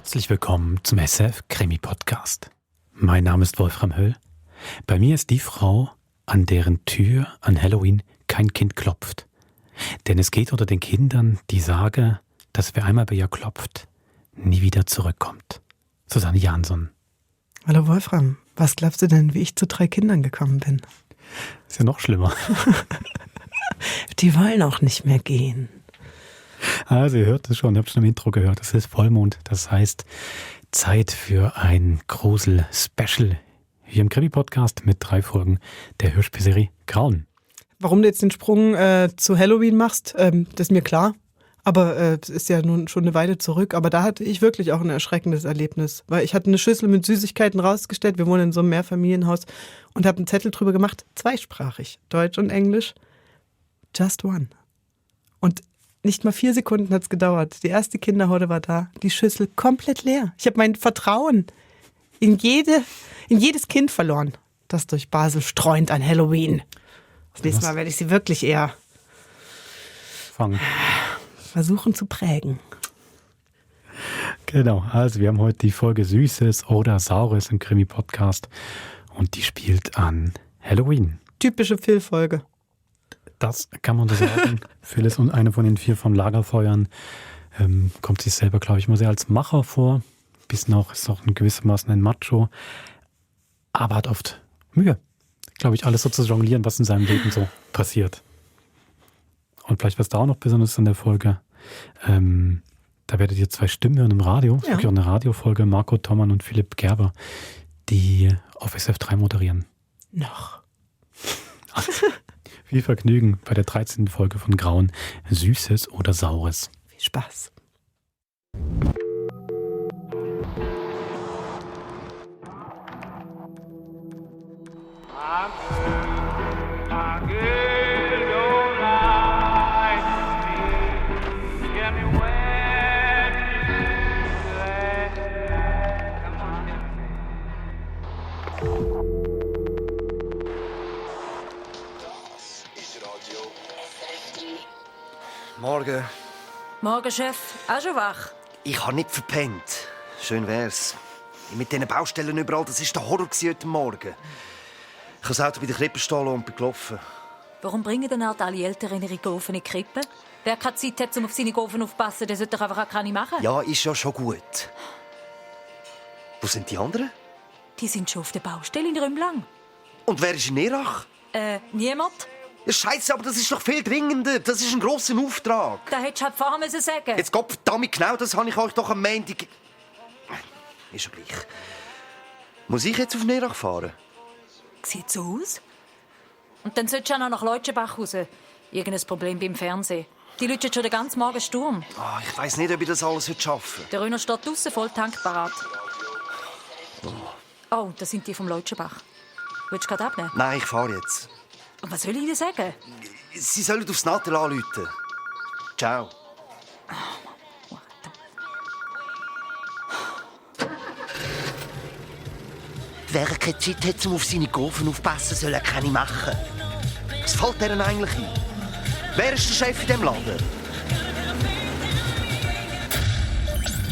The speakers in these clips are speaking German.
Herzlich willkommen zum SF Krimi Podcast. Mein Name ist Wolfram Höll. Bei mir ist die Frau, an deren Tür an Halloween kein Kind klopft. Denn es geht unter den Kindern die Sage, dass wer einmal bei ihr klopft, nie wieder zurückkommt. Susanne Jansson. Hallo Wolfram, was glaubst du denn, wie ich zu 3 Kindern gekommen bin? Ist ja noch schlimmer. Die wollen auch nicht mehr gehen. Also ihr hört es schon, ihr habt schon im Intro gehört, es ist Vollmond. Das heißt, Zeit für ein Grusel-Special hier im Krimi-Podcast mit 3 Folgen der Hörspielserie Grauen. Warum du jetzt den Sprung zu Halloween machst, das ist mir klar. Aber das ist ja nun schon eine Weile zurück. Aber da hatte ich wirklich auch ein erschreckendes Erlebnis. Weil ich hatte eine Schüssel mit Süßigkeiten rausgestellt. Wir wohnen in so einem Mehrfamilienhaus und habe einen Zettel drüber gemacht, zweisprachig, Deutsch und Englisch. Just one. Und nicht mal 4 Sekunden hat es gedauert. Die erste Kinderhorde war da. Die Schüssel komplett leer. Ich habe mein Vertrauen in jedes Kind verloren, das durch Basel streunt an Halloween. Das nächste Mal werde ich sie wirklich eher versuchen zu prägen. Genau, also wir haben heute die Folge Süßes oder Saures im Krimi-Podcast und die spielt an Halloween. Typische Phil-Folge. Das kann man so sagen. Phil ist eine von den 4 vom Lagerfeuern. Kommt sich selber, glaube ich, immer sehr als Macher vor. Ist auch in gewissermaßen ein Macho. Aber hat oft Mühe, glaube ich, alles so zu jonglieren, was in seinem Leben so passiert. Und vielleicht was da auch noch besonders in der Folge. Da werdet ihr 2 Stimmen hören im Radio. Es ist wirklich auch eine Radiofolge. Marco Tommann und Philipp Gerber, die auf SF3 moderieren. Noch. Viel Vergnügen bei der 13. Folge von Grauen, Süßes oder Saures. Viel Spaß. Morgen. Morgen, Chef. Auch schon wach? Ich habe nicht verpennt. Schön wär's. Mit diesen Baustellen überall, das war der Horror heute Morgen. Ich habe das Auto bei der Krippe stehen und bin gelaufen. Warum bringen denn halt alle Eltern ihre Gofen in die Krippe? Wer keine Zeit hat, um auf seine Gofen aufzupassen, der sollte doch einfach auch keine machen. Ja, ist ja schon gut. Wo sind die anderen? Die sind schon auf der Baustelle in Rümlang. Und wer ist in Erach? Niemand? Ja, Scheiße, aber das ist doch viel dringender. Das ist ein grosser Auftrag. Da hättest du halt vorher müssen sagen. Jetzt Gottverdammt, genau das habe ich euch doch am Montag... Ist ja gleich. Muss ich jetzt auf Erach fahren? Sieht so aus. Und dann solltest du auch noch nach Leutschenbach raus. Irgendein Problem beim Fernsehen. Die läuten schon den ganzen Morgen Sturm. Ich weiss nicht, ob ich das alles schaffen Der Röner steht draussen voll tankparat. Oh, das sind die vom Leutschenbach. Willst du gerade abnehmen? Nein, ich fahre jetzt. Und was soll ich Ihnen sagen? Sie sollen aufs Nattel anrufen. Ciao. Wer keine Zeit hat, um auf seine Gofen aufpassen, soll er keine machen. Was fällt denen eigentlich ein? Wer ist der Chef in diesem Laden?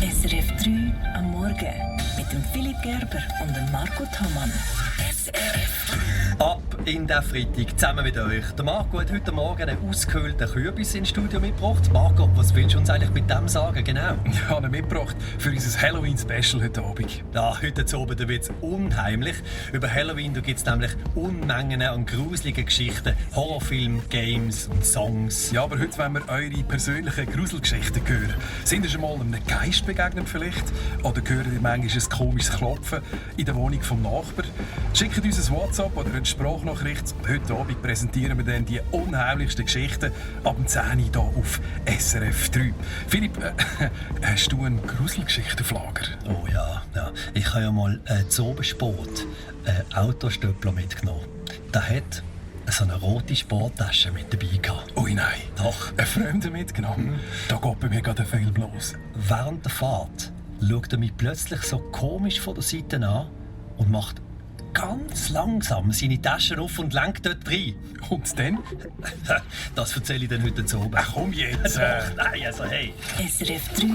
SRF 3 am Morgen mit dem Philipp Gerber und dem Marco Tommann. SRF 3. Ab in den Freitag, zusammen mit euch. Der Marco hat heute Morgen einen ausgehöhlten Kürbis ins Studio mitgebracht. Marco, was willst du uns eigentlich mit dem sagen, genau? Ich habe ihn mitgebracht für unser Halloween-Special heute Abend. Ja, heute Abend wird es unheimlich. Über Halloween gibt es nämlich Unmengen an gruseligen Geschichten, Horrorfilme, Games und Songs. Ja, aber heute wollen wir eure persönlichen Gruselgeschichten hören. Sind ihr schon mal einem Geist begegnet vielleicht? Oder hört ihr manchmal ein komisches Klopfen in der Wohnung vom Nachbarn? Schickt uns ein WhatsApp oder eine Sprachnachricht. Heute Abend präsentieren wir dann die unheimlichsten Geschichten ab dem 10 Uhr hier auf SRF 3. Philipp, hast du eine Gruselgeschichte auf Lager? Oh ja. Ich habe ja mal zu Obersport einen Autostöppler mitgenommen. Der hat so eine rote Sporttasche mit dabei gehabt. Ui nein. Doch. Ein Fremder mitgenommen? Da geht bei mir gerade ein Film los. Während der Fahrt schaut er mich plötzlich so komisch von der Seite an und macht ganz langsam seine Tasche auf und lenkt dort rein. Und dann? Das erzähle ich dann heute oben. Ach komm jetzt! Nein, also hey. SRF 3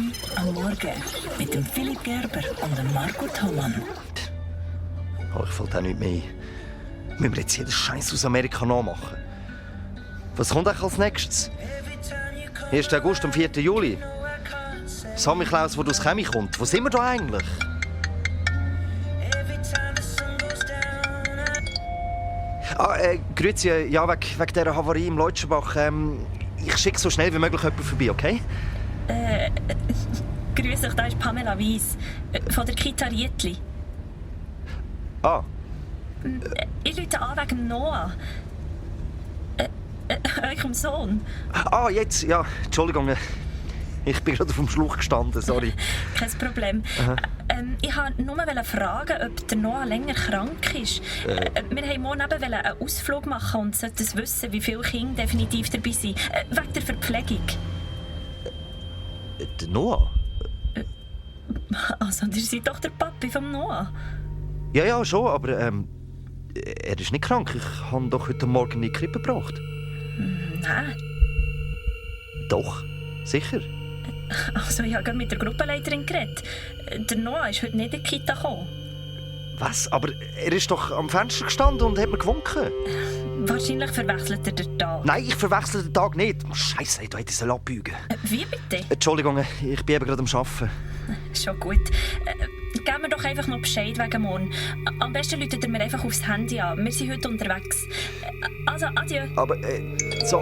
am Morgen mit dem Philipp Gerber und dem Marco Thomann. Oh, ich fällt auch nicht mehr ein. Müssen wir jetzt jeden Scheiß aus Amerika nachmachen? Was kommt eigentlich als nächstes? 1. August und 4. Juli. Samichlaus, wo aus Chemie kommt. Wo sind wir da eigentlich? Grüezi, ja, wegen dieser Havarie im Leutschenbach. Ich schicke so schnell wie möglich jemanden vorbei, okay? Grüß dich, da ist Pamela Weiss von der Kita Rietli. Ah. Ich rufe an wegen Noah. Eurem Sohn. Ah, jetzt, ja, Entschuldigung. Ich bin gerade auf dem Schluch gestanden, sorry. Kein Problem. Ich wollte nur fragen, ob der Noah länger krank ist. Wir wollten morgen einen Ausflug machen und sollten wissen, wie viele Kinder definitiv dabei sind. Wegen der Verpflegung. Der Noah? Also, ihr seid doch der Papi vom Noah. Ja, schon, aber er ist nicht krank. Ich habe ihn doch heute Morgen in die Krippe gebracht. Nein. Doch, sicher. Also, ich habe gerade mit der Gruppenleiterin geredet. Der Noah ist heute nicht in die Kita gekommen. Was? Aber er ist doch am Fenster gestanden und hat mir gewunken. Wahrscheinlich verwechselt er den Tag. Nein, ich verwechsel den Tag nicht. Scheiße, du hättest ihn abbeugen. Wie bitte? Entschuldigung, ich bin eben gerade am Arbeiten. Schon gut. Geben wir doch einfach noch Bescheid wegen morgen. Am besten läutet ihr mir einfach aufs Handy an. Wir sind heute unterwegs. Also, adieu. Aber, so...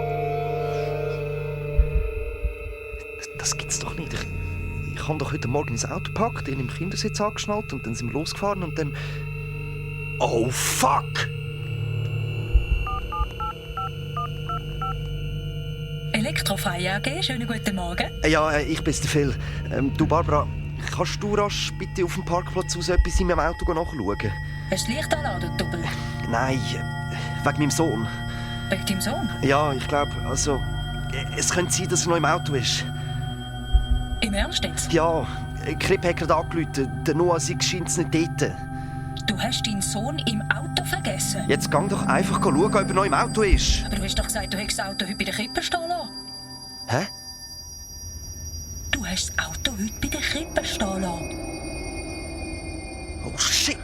Das gibt's doch nicht. Ich habe doch heute Morgen ins Auto gepackt, ihn im Kindersitz angeschnallt und dann sind wir losgefahren und dann... Oh, fuck! Elektrofei AG, schönen guten Morgen. Ja, ich bin's, der Phil. Du, Barbara, kannst du rasch bitte auf dem Parkplatz aus etwas in meinem Auto nachschauen? Hast du Licht anladen, Doppel? Nein, wegen meinem Sohn. Wegen deinem Sohn? Ja, ich glaube, also... Es könnte sein, dass er noch im Auto ist. Im Ernst jetzt? Ja, Kripp hat gerade angerufen. Der Noah scheint nicht dort. Du hast deinen Sohn im Auto vergessen? Jetzt gang doch einfach schauen, ob er noch im Auto ist. Aber du hast doch gesagt, du hättest das Auto heute bei der Krippe stehen lassen. Hä? Du hast das Auto heute bei der Krippe stehen lassen. Oh, shit!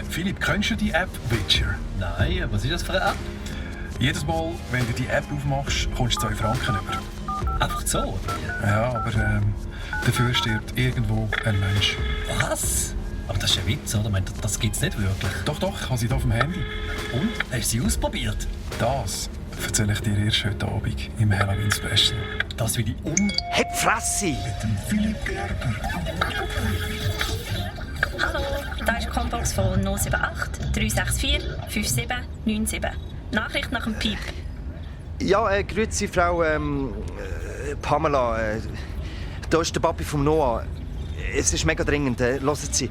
Philipp, kennst du die App Witcher? Nein, was ist das für eine App? Jedes Mal, wenn du die App aufmachst, kommst du 2 Franken über. Einfach so, oder? Ja, aber dafür stirbt irgendwo ein Mensch. Was? Aber das ist ein Witz, oder? Ich meine, das gibt's nicht wirklich. Doch, ich habe sie hier auf dem Handy. Und? Hast du sie ausprobiert? Das erzähle ich dir erst heute Abend im Halloween-Special. Das will ich Halt die Fresse! Mit dem Philipp Gerber. Hallo, da ist die Combox von 078 364 5797. Nachricht nach dem Piep. Ja, grüezi, Frau Pamela. Da ist der Papi vom Noah. Es ist mega dringend. Hören Sie,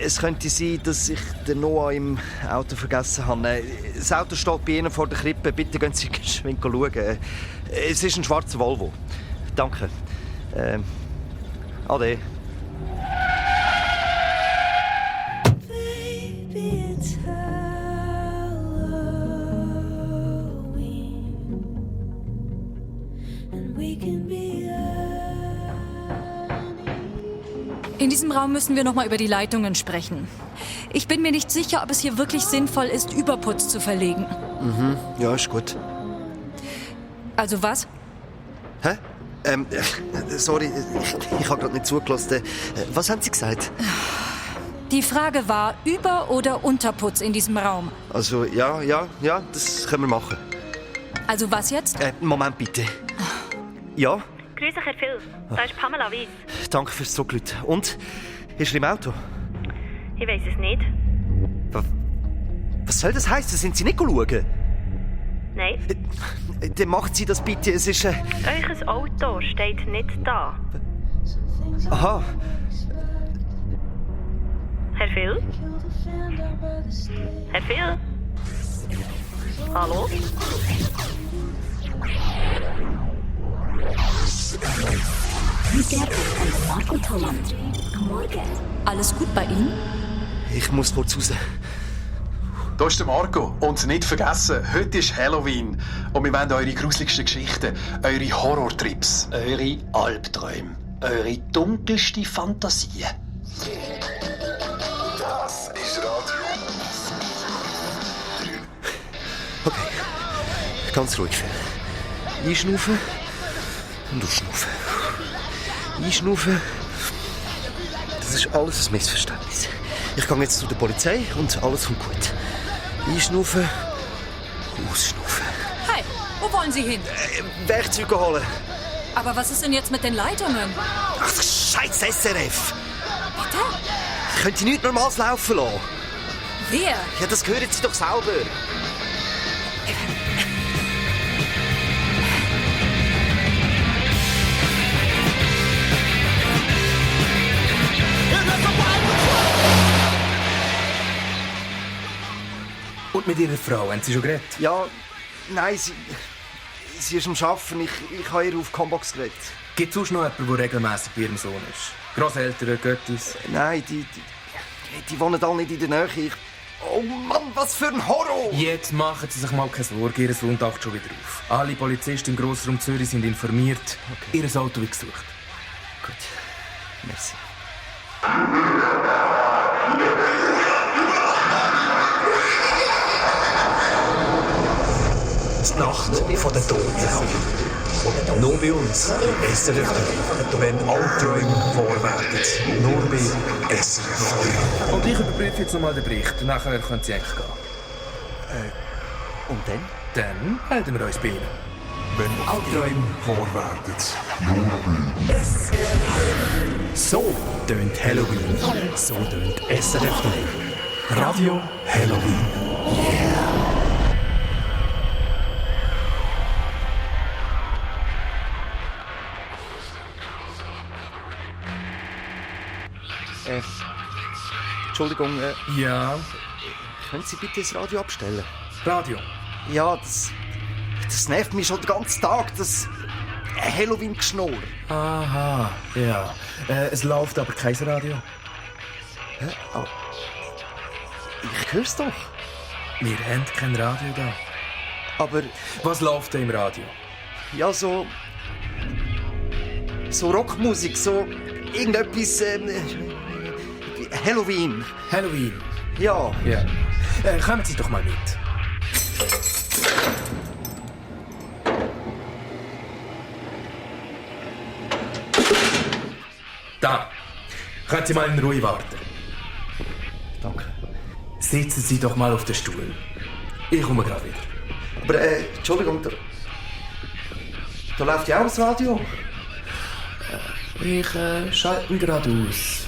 es könnte sein, dass ich den Noah im Auto vergessen habe. Das Auto steht bei Ihnen vor der Krippe. Bitte gehen Sie geschwind schauen. Es ist ein schwarzer Volvo. Danke. Ade. In diesem Raum müssen wir noch mal über die Leitungen sprechen. Ich bin mir nicht sicher, ob es hier wirklich sinnvoll ist, Überputz zu verlegen. Ja, ist gut. Also was? Hä? Sorry, ich habe gerade nicht zugelassen. Was haben Sie gesagt? Die Frage war Über- oder Unterputz in diesem Raum. Also, ja, das können wir machen. Also was jetzt? Moment bitte. Ja? Grüß dich, Herr Phil. Da ist Pamela Weiss. Danke fürs Zuglüt. Und? Ist er im Auto? Ich weiss es nicht. Was soll das heißen? Sind Sie nicht schauen? Nein. Dann macht Sie das bitte. Es ist... Euer Auto steht nicht da. Aha. Herr Phil? Herr Phil? Hallo? Marco Thomann. Morgen. Alles gut bei Ihnen? Ich muss kurz raus. Da ist der Marco. Und nicht vergessen, heute ist Halloween. Und wir wollen eure gruseligsten Geschichten, eure Horrortrips. Eure Albträume. Eure dunkelste Fantasie. Das ist Radio. Okay, ganz ruhig. Einschnaufen und ausschnaufen. Einschnaufen. Das ist alles ein Missverständnis. Ich gehe jetzt zu der Polizei und alles kommt gut. Einschnaufen, ausschnaufen. Hey, wo wollen Sie hin? Werkzeuge holen. Aber was ist denn jetzt mit den Leitungen? Ach, scheiß SRF. Bitte? Könnt ihr nichts Normales laufen lassen? Wer? Ja, das hören Sie doch selber. Und mit Ihrer Frau, haben Sie schon geredet? Ja, nein, sie ist am Arbeiten. Ich habe ihr auf Combox geredet. Gibt es sonst noch jemanden, der regelmässig bei Ihrem Sohn ist? Grosseltern, Göttis? Nein, die wohnen alle nicht in der Nähe. Oh Mann, was für ein Horror! Jetzt machen Sie sich mal keine Sorge, Ihr Sohn taucht schon wieder auf. Alle Polizisten im Grossraum Zürich sind informiert. Okay. Ihr Auto wird gesucht. Gut, merci. Die Nacht von den Toten. Nur bei uns, im SRF. Wenn Albträume wahr werden. Nur bei SRF. Und ich überprüfe jetzt nochmal den Bericht. Nachher können Sie eigentlich gehen. Und dann? Dann melden wir uns bei Ihnen. Wenn Albträume wahr werden. So tönt Halloween. So tönt SRF. Radio Halloween. Entschuldigung, Ja, können Sie bitte das Radio abstellen? Radio. Ja, das nervt mich schon den ganzen Tag, das Halloween-Geschnurr. Aha, ja. Es läuft aber kein Radio. Hä? Oh. Ich hör's doch. Wir haben kein Radio da. Aber, Was läuft da im Radio? ja, so Rockmusik, so irgendetwas, Halloween. Halloween. Ja. Ja. Kommen Sie doch mal mit. Da. Können Sie mal in Ruhe warten. Danke. Sitzen Sie doch mal auf den Stuhl. Ich komme gerade wieder. Aber, Entschuldigung, da läuft ja auch das Radio. Ich schalte ihn gerade aus.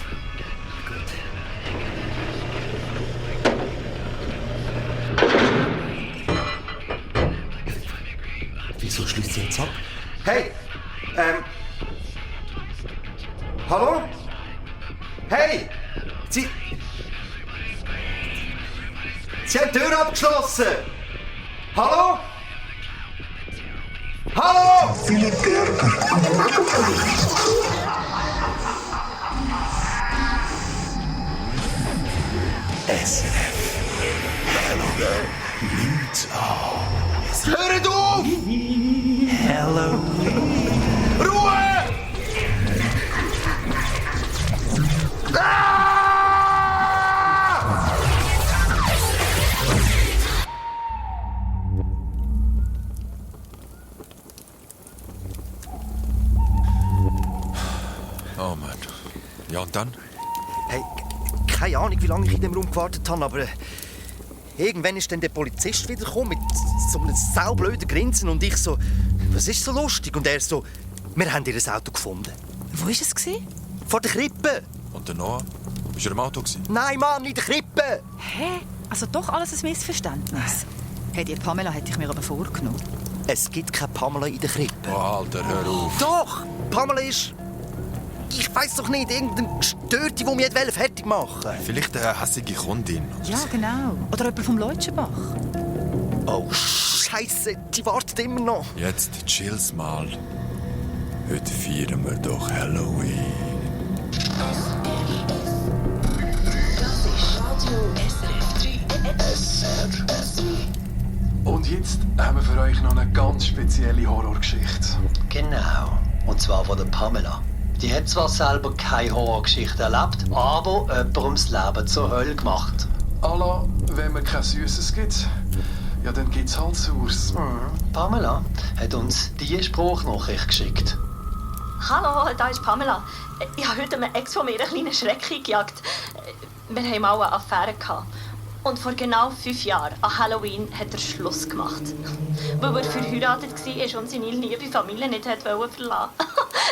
Wieso schließt sie jetzt ab? Hey! Hallo? Hey! Sie haben die Tür abgeschlossen! Hallo? Hallo? Philipp Gerber und Marco Thomann. SRF. Nichts an. Hört auf! Hello. Ruhe! Oh Mann. Ja, und dann? Hey, keine Ahnung, wie lange ich in dem Raum gewartet habe, aber irgendwann ist dann der Polizist wiedergekommen mit so einem saublöden Grinsen und ich so, was ist so lustig? Und er so, wir haben ihr Auto gefunden. Wo war es? Vor der Krippe. Und der Noah? Bist du im Auto gewesen? Nein, Mann, in der Krippe. Hä? Also doch alles ein Missverständnis. Hey, die Pamela hätte ich mir aber vorgenommen. Es gibt keine Pamela in der Krippe. Oh, Alter, hör auf. Doch, Pamela ist... Ich weiss doch nicht, irgendeine Gestörte, die mich fertig machen wollte. Vielleicht eine hässige Kundin. Ja, genau. Oder jemand vom Leutschenbach. Oh, Scheiße, die wartet immer noch. Jetzt chill's mal. Heute feiern wir doch Halloween. Das ist Radio SRF 3. Und jetzt haben wir für euch noch eine ganz spezielle Horrorgeschichte. Genau. Und zwar von der Pamela. Die hat zwar selber keine Horrorgeschichte erlebt, aber jemandem das Leben zur Hölle gemacht. Allah, wenn man kein Süßes gibt, ja, dann gibt's halt Saures. Pamela hat uns diese Spruchnachricht geschickt. Hallo, da ist Pamela. Ich habe heute einem Ex von mir einen kleinen Schreck eingejagt. Wir hatten mal eine Affäre gehabt. Und vor genau 5 Jahren, an Halloween, hat er Schluss gemacht. Weil er verheiratet war und seine liebe Familie nicht verlassen wollte.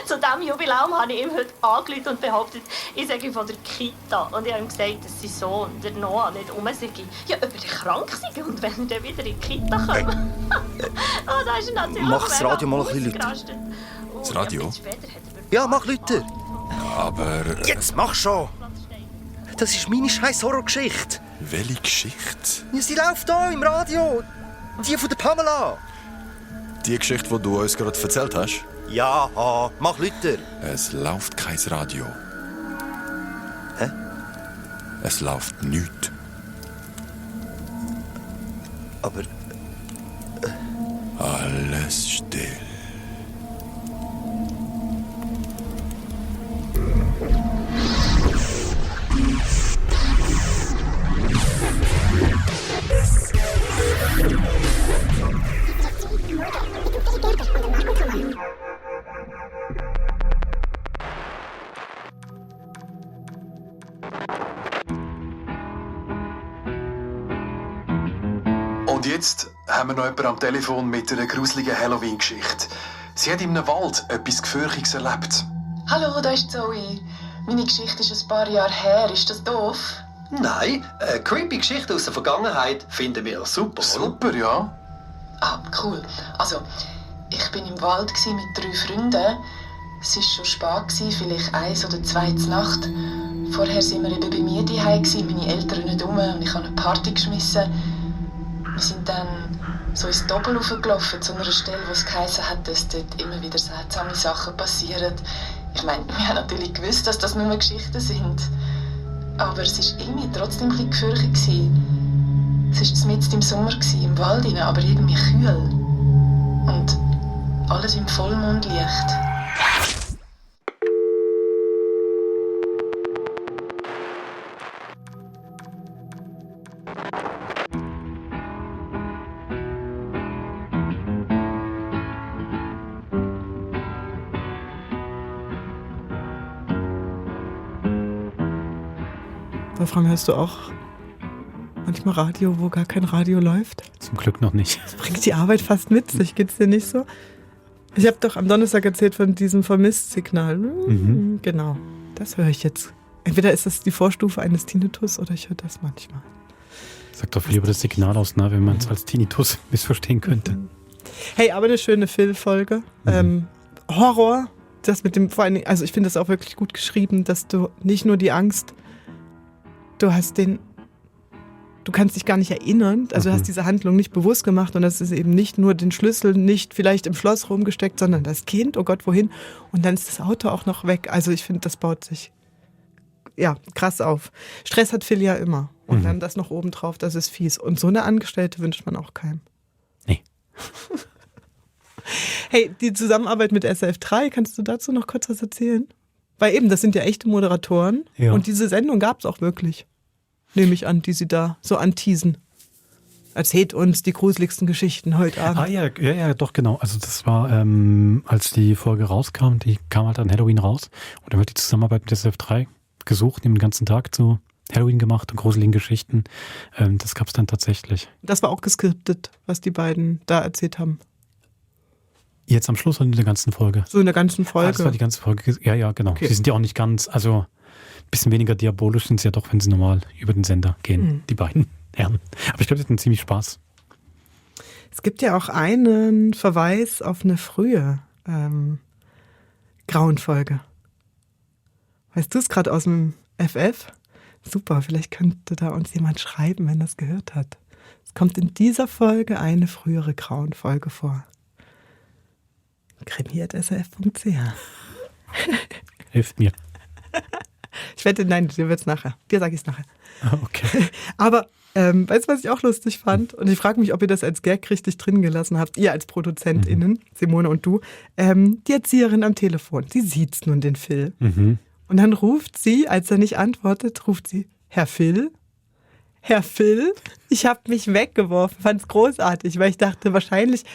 Zu diesem Jubiläum habe ich ihm heute angerufen und behauptet, ich sage von der Kita. Und ich habe ihm gesagt, dass sein Sohn, der Noah, nicht rum sei. Ja, ob er krank sei und wenn er dann wieder in die Kita kommt. Oh, da ist er natürlich mach das Radio mal ein bisschen lauter. Das Radio? Ja, mach lauter. Aber... Jetzt mach schon. Das ist meine scheiß Horrorgeschichte. Welche Geschichte? Ja, sie läuft hier im Radio. Die von der Pamela. Die Geschichte, die du uns gerade erzählt hast? Ja, mach lauter. Es läuft kein Radio. Hä? Es läuft nichts. Aber... Alles still. Und jetzt haben wir noch jemanden am Telefon mit einer gruseligen Halloween-Geschichte. Sie hat in einem Wald etwas Gefürchiges erlebt. Hallo, da ist Zoe. Meine Geschichte ist ein paar Jahre her. Ist das doof? Nein, eine creepy Geschichte aus der Vergangenheit finden wir super. Super, ja. Ah, cool. Also, ich bin im Wald mit 3 Freunden. Es war schon spät, vielleicht 1 oder 2 Uhr Nacht. Vorher waren wir eben bei mir zu Hause, meine Eltern nicht rum und ich habe eine Party geschmissen. Wir sind dann so ins Doppel hochgelaufen, zu einer Stelle, wo es geheißen hat, dass dort immer wieder seltsame Sachen passieren. Ich meine, wir haben natürlich gewusst, dass das nur Geschichten sind. Aber es war irgendwie trotzdem ein bisschen gefürchtet. Es war mitten im Sommer, im Wald, aber irgendwie kühl. Und alles im Vollmondlicht. Wolfram, hörst du auch manchmal Radio, wo gar kein Radio läuft? Zum Glück noch nicht. Das bringt die Arbeit fast mit sich, geht's dir nicht so? Ich habe doch am Donnerstag erzählt von diesem Vermisst-Signal. Genau, das höre ich jetzt. Entweder ist das die Vorstufe eines Tinnitus oder ich höre das manchmal. Sag doch viel über das Signal aus, wenn man es als Tinnitus missverstehen könnte. Hey, aber eine schöne Phil-Folge. Horror, das mit dem, vor allen Dingen, also ich finde das auch wirklich gut geschrieben, dass du nicht nur die Angst, du kannst dich gar nicht erinnern, also du hast diese Handlung nicht bewusst gemacht und das ist eben nicht nur den Schlüssel nicht vielleicht im Schloss rumgesteckt, sondern das Kind, oh Gott, wohin? Und dann ist das Auto auch noch weg. Also ich finde, das baut sich krass auf. Stress hat Phil ja immer. Und dann das noch obendrauf, das ist fies. Und so eine Angestellte wünscht man auch keinem. Nee. Hey, die Zusammenarbeit mit SRF 3, kannst du dazu noch kurz was erzählen? Weil eben, das sind ja echte Moderatoren. Ja. Und diese Sendung gab es auch wirklich. Nehme ich an, die sie da so anteasen. Erzählt uns die gruseligsten Geschichten heute Abend. Ja, doch, genau. Also das war, als die Folge rauskam, die kam halt an Halloween raus. Und dann wird die Zusammenarbeit mit SRF 3 gesucht, den ganzen Tag zu Halloween gemacht und gruseligen Geschichten. Das gab es dann tatsächlich. Das war auch geskriptet, was die beiden da erzählt haben. Jetzt am Schluss oder in der ganzen Folge? So in der ganzen Folge. Das war die ganze Folge. Ja, genau. Okay. Die sind ja auch nicht ganz, also ein bisschen weniger diabolisch sind sie ja doch, wenn sie normal über den Sender gehen, die beiden Herren. Aber ich glaube, das hat ziemlich Spaß. Es gibt ja auch einen Verweis auf eine frühe Grauenfolge. Weißt du es gerade aus dem FF? Super, vielleicht könnte da uns jemand schreiben, wenn das gehört hat. Das kommt in dieser Folge eine frühere Grauen-Folge vor. krimi@srf.ch. Hilft mir. Ich wette, nein, dir wird's nachher. Dir sage ich es nachher. Okay. Aber weißt du, was ich auch lustig fand? Und ich frage mich, ob ihr das als Gag richtig drin gelassen habt, ihr als ProduzentInnen, Simone und du. Die Erzieherin am Telefon, sie sieht nun den Phil. Und dann ruft sie, als er nicht antwortet, ruft sie, Herr Phil? Herr Phil? Ich habe mich weggeworfen, fand es großartig, weil ich dachte, wahrscheinlich,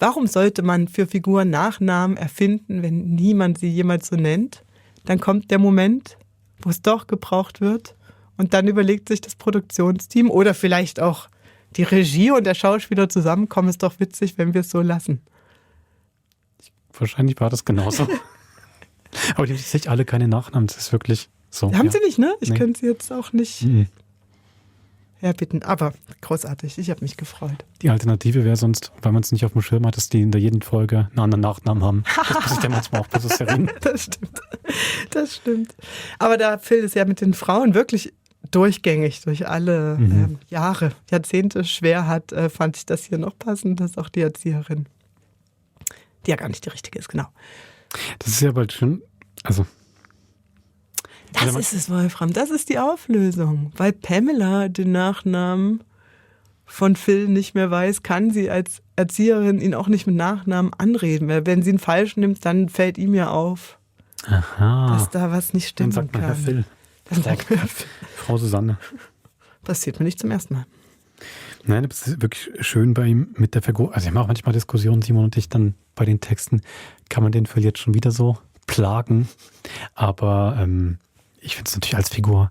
warum sollte man für Figuren Nachnamen erfinden, wenn niemand sie jemals so nennt? Dann kommt der Moment, wo es doch gebraucht wird. Und dann überlegt sich das Produktionsteam oder vielleicht auch die Regie und der Schauspieler zusammen, komm, ist doch witzig, wenn wir es so lassen. Wahrscheinlich war das genauso. Aber die haben sich alle keine Nachnamen, das ist wirklich so. Haben sie nicht, ne? Ich Nee. könnte sie jetzt auch nicht herbitten. Aber großartig, ich habe mich gefreut. Die Alternative wäre sonst, weil man es nicht auf dem Schirm hat, dass die in jeden Folge einen anderen Nachnamen haben. Das passiert ja manchmal auch bei so Serien. Das stimmt. Aber da Phil es ja mit den Frauen wirklich durchgängig durch alle Jahre, Jahrzehnte schwer hat, fand ich das hier noch passend, dass auch die Erzieherin, die ja gar nicht die richtige ist, genau. Das ist ja bald schon, also... Das ist es, Wolfram, das ist die Auflösung. Weil Pamela den Nachnamen von Phil nicht mehr weiß, kann sie als Erzieherin ihn auch nicht mit Nachnamen anreden. Weil wenn sie ihn falsch nimmt, dann fällt ihm ja auf, dass da was nicht stimmen Dann sagt man kann. Herr Phil. Dann sagt man Herr Phil. Frau Susanne. Passiert mir nicht zum ersten Mal. Nein, das ist wirklich schön bei ihm mit der Figur. Also ich mache manchmal Diskussionen, Simon und ich, dann bei den Texten, kann man den Phil jetzt schon wieder so plagen. Aber ich finde es natürlich als Figur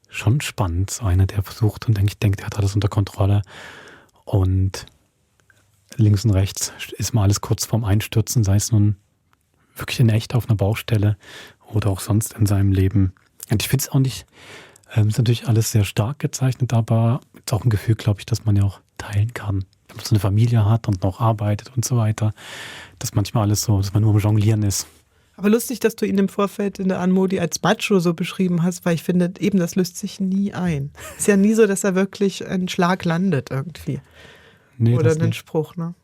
schon spannend. So einer, der versucht und denkt, er hat alles unter Kontrolle. Und links und rechts ist mal alles kurz vorm Einstürzen, sei es nun wirklich in echt auf einer Baustelle oder auch sonst in seinem Leben. Und ich finde es auch nicht, ist natürlich alles sehr stark gezeichnet, aber es ist auch ein Gefühl, glaube ich, dass man ja auch teilen kann. Wenn man so eine Familie hat und noch arbeitet und so weiter, dass manchmal alles so, dass man nur am Jonglieren ist. Aber lustig, dass du ihn im Vorfeld in der Anmodi als Macho so beschrieben hast, weil ich finde, eben das löst sich nie ein. Ist ja nie so, dass er wirklich einen Schlag landet irgendwie. Nee, oder das einen nicht. Spruch, ne?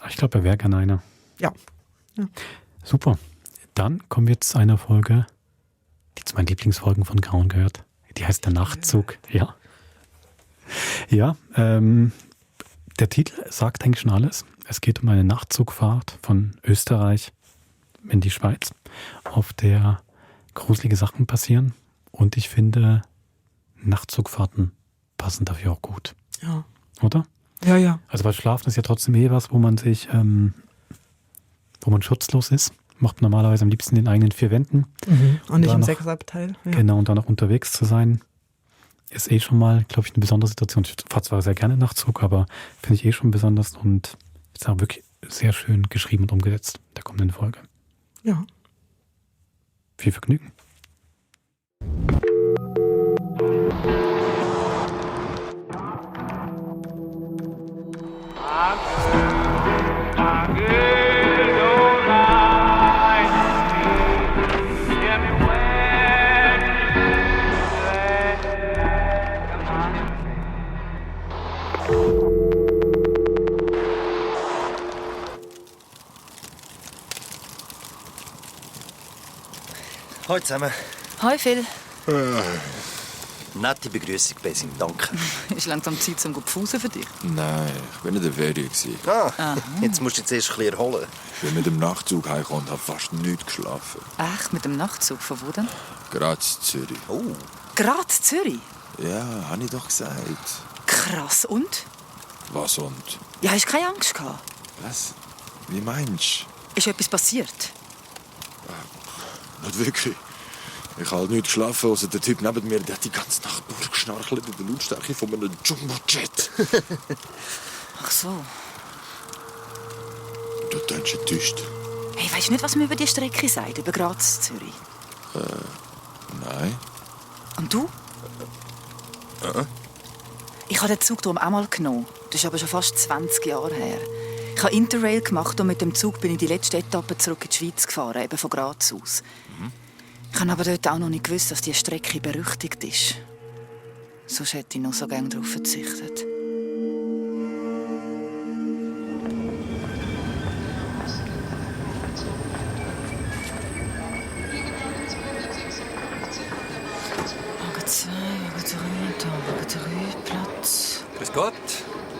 Ich glaube, er wäre gerne einer. Ja. Super. Dann kommen wir jetzt zu einer Folge, die zu meinen Lieblingsfolgen von Grauen gehört. Die heißt Der Nachtzug. Ja. Ja, der Titel sagt eigentlich schon alles. Es geht um eine Nachtzugfahrt von Österreich in die Schweiz, auf der gruselige Sachen passieren. Und ich finde, Nachtzugfahrten passen dafür auch gut. Ja. Oder? Ja, ja. Also weil Schlafen ist ja trotzdem was, wo man sich, wo man schutzlos ist. Macht man normalerweise am liebsten in den eigenen 4 Wänden. Und nicht da im noch- Sechsabteil. Ja. Genau, und dann noch unterwegs zu sein, ist schon mal, glaube ich, eine besondere Situation. Ich fahre zwar sehr gerne Nachtzug, aber finde ich schon besonders und ist auch wirklich sehr schön geschrieben und umgesetzt, der kommenden Folge. Ja. Viel Vergnügen. Hallo zusammen. Hoi Phil. Nette Begrüßung, Besim, danke. Ist langsam Zeit zum Gepfusen für dich. Nein, ich bin in der Ferien. Ah, jetzt musst du dich zuerst ein bisschen erholen. Ich bin mit dem Nachtzug heimgekommen und habe fast nichts geschlafen. Echt? Mit dem Nachtzug? Von wo denn? Gerade in Zürich. Oh. Gerade Zürich? Ja, habe ich doch gesagt. Krass. Und? Was und? Ja, hast du keine Angst gehabt? Was? Wie meinst Ist etwas passiert? du? Nicht wirklich. Ich habe halt nicht geschlafen, außer der Typ neben mir, der hat die ganze Nacht durchgeschnarchelt in der Lautstärke von einem Jumbo-Jet. Ach so. Du tönst enttäuscht. Hey, weißt du nicht, was man über die Strecke sagt, über Graz, Zürich? Nein. Und du? Ich habe den Zug darum auch mal genommen. Das ist aber schon fast 20 Jahre her. Ich habe Interrail gemacht und mit dem Zug bin ich die letzte Etappe zurück in die Schweiz gefahren, eben von Graz aus. Ich habe aber dort auch noch nicht gewusst, dass die Strecke berüchtigt ist. Sonst hätte ich noch so gerne darauf verzichtet. Grüß Gott.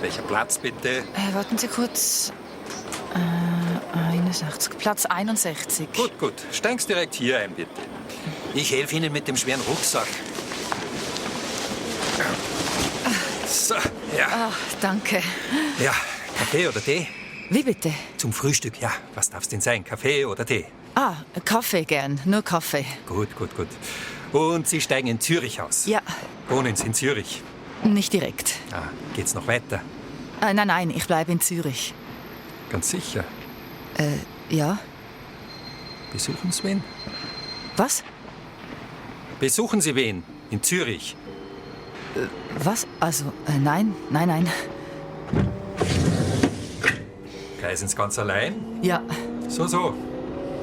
Welcher Platz bitte? Warten Sie kurz. 61. Platz 61. Gut. Steigen Sie direkt hier ein, bitte. Ich helfe Ihnen mit dem schweren Rucksack. So, ja. Ach, danke. Ja, Kaffee oder Tee? Wie bitte? Zum Frühstück, ja. Was darf's denn sein? Kaffee oder Tee? Kaffee gern. Nur Kaffee. Gut. Und Sie steigen in Zürich aus? Ja. Wohnen Sie in Zürich? Nicht direkt. Geht's noch weiter? Nein, ich bleibe in Zürich. Ganz sicher? Ja. Besuchen Sie wen? Was? Besuchen Sie wen? In Zürich? Was? Also, nein. Reisen Sie ganz allein? Ja. So.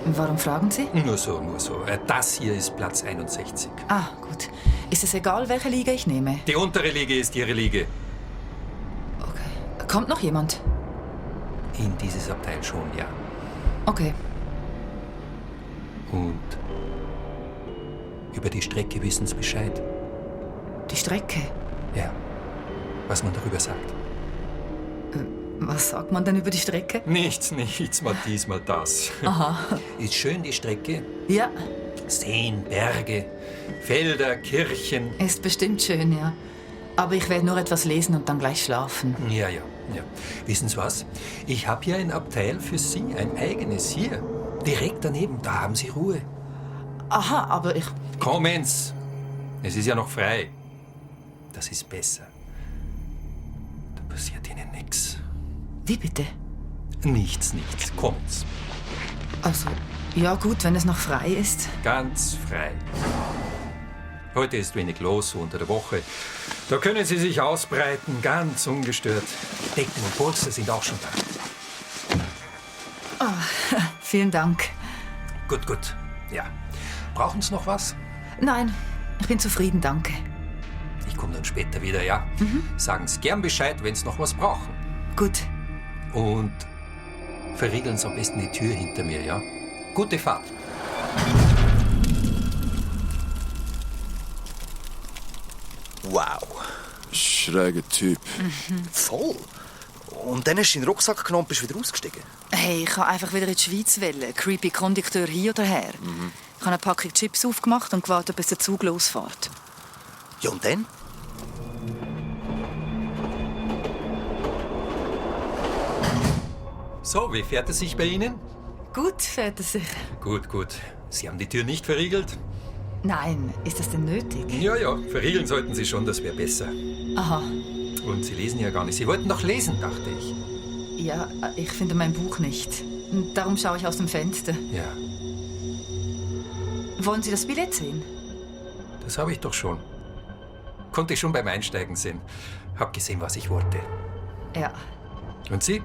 Warum fragen Sie? Nur so. Das hier ist Platz 61. Gut. Ist es egal, welche Liege ich nehme? Die untere Liege ist Ihre Liege. Okay. Kommt noch jemand? In dieses Abteil schon, ja. Okay. Und über die Strecke wissen Sie Bescheid? Die Strecke? Ja. Was man darüber sagt. Was sagt man denn über die Strecke? Nichts, mal dies, mal das. Aha. Ist schön, die Strecke? Ja. Seen, Berge, Felder, Kirchen. Ist bestimmt schön, ja. Aber ich werde nur etwas lesen und dann gleich schlafen. Ja. Wissen Sie was? Ich habe hier ein Abteil für Sie, ein eigenes hier. Direkt daneben, da haben Sie Ruhe. Aha, aber ich... Kommen Sie. Es ist ja noch frei. Das ist besser. Da passiert Ihnen nichts. Wie bitte? Nichts. Kommt's. Also, ja gut, wenn es noch frei ist. Ganz frei. Heute ist wenig los, so unter der Woche. Da können Sie sich ausbreiten, ganz ungestört. Decken und Polster sind auch schon da. Vielen Dank. Gut. Ja. Brauchen Sie noch was? Nein, ich bin zufrieden, danke. Ich komme dann später wieder, ja? Sagen Sie gern Bescheid, wenn Sie noch was brauchen. Gut. Und verriegeln Sie am besten die Tür hinter mir, ja? Gute Fahrt. Wow. Schräger Typ. Voll. Und dann hast du deinen Rucksack genommen und bist wieder ausgestiegen? Hey, ich kann einfach wieder in die Schweiz wählen. Creepy Kondukteur hier oder her. Ich habe eine Packung Chips aufgemacht und gewartet, bis der Zug losfährt. Ja, und dann? So, wie fährt es sich bei Ihnen? Gut fährt es sich. Gut. Sie haben die Tür nicht verriegelt? Nein, ist das denn nötig? Ja, verriegeln sollten Sie schon, das wäre besser. Aha. Und Sie lesen ja gar nicht. Sie wollten doch lesen, dachte ich. Ja, ich finde mein Buch nicht. Und darum schaue ich aus dem Fenster. Ja, Wollen Sie das Billett sehen? das habe ich doch schon. Konnte ich schon beim Einsteigen sehen. Hab gesehen, was ich wollte. Ja. Und Sie?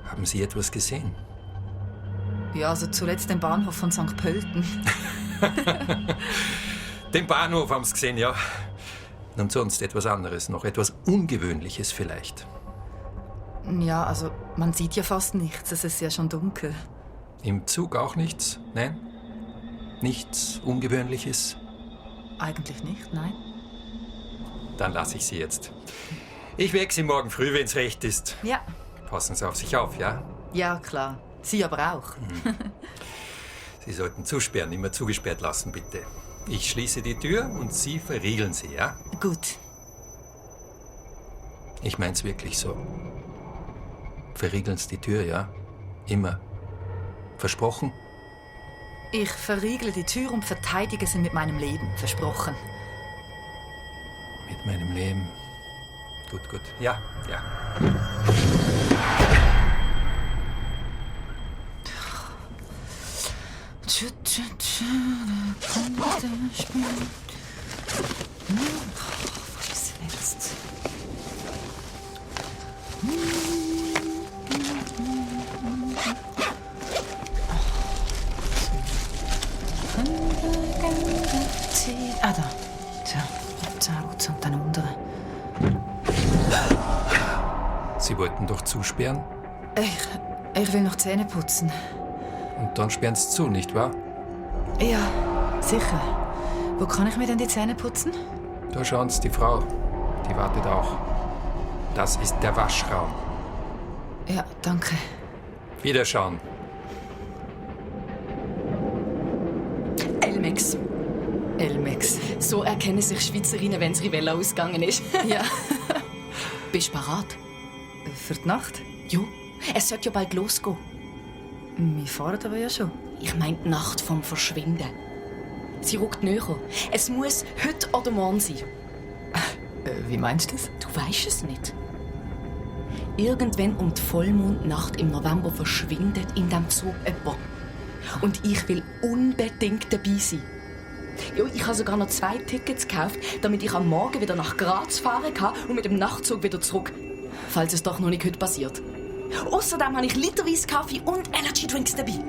Haben Sie etwas gesehen? Ja, also zuletzt den Bahnhof von St. Pölten. Den Bahnhof haben Sie gesehen, ja. Und sonst etwas anderes noch, etwas Ungewöhnliches vielleicht. Ja, also man sieht ja fast nichts, es ist ja schon dunkel. Im Zug auch nichts? Nein? Nichts Ungewöhnliches? Eigentlich nicht, nein. Dann lasse ich Sie jetzt. Ich wecke Sie morgen früh, wenn es recht ist. Ja. Passen Sie auf sich auf, ja? Ja, klar. Sie aber auch. Sie sollten zusperren, immer zugesperrt lassen, bitte. Ich schließe die Tür und Sie verriegeln sie, ja? Gut. Ich mein's wirklich so. Verriegeln Sie die Tür, ja? Immer. Versprochen? Ich verriegle die Tür und verteidige sie mit meinem Leben. Versprochen. Mit meinem Leben. Gut. Ja. Was ist denn jetzt? Da. So, und dann untere. Sie wollten doch zusperren? Ich will noch Zähne putzen. Und dann sperren Sie zu, nicht wahr? Ja, sicher. Wo kann ich mir denn die Zähne putzen? Da schauen Sie die Frau. Die wartet auch. Das ist der Waschraum. Ja, danke. Wiederschauen. Elmex. Elmex. So erkennen sich Schweizerinnen, wenn das Rivella ausgegangen ist. Ja. Bist du bereit? Für die Nacht? Jo. Es sollte ja bald losgehen. Wir fahren aber ja schon. Ich meine die Nacht vom Verschwinden. Sie rückt näher. Es muss heute oder morgen sein. Wie meinst du das? Du weisst es nicht. Irgendwann um die Vollmondnacht im November verschwindet in diesem Zug jemand. Und ich will unbedingt dabei sein. Ja, ich habe sogar noch 2 Tickets gekauft, damit ich am Morgen wieder nach Graz fahren kann und mit dem Nachtzug wieder zurück. Falls es doch noch nicht heute passiert. Außerdem habe ich literweise Kaffee und Energy Drinks dabei.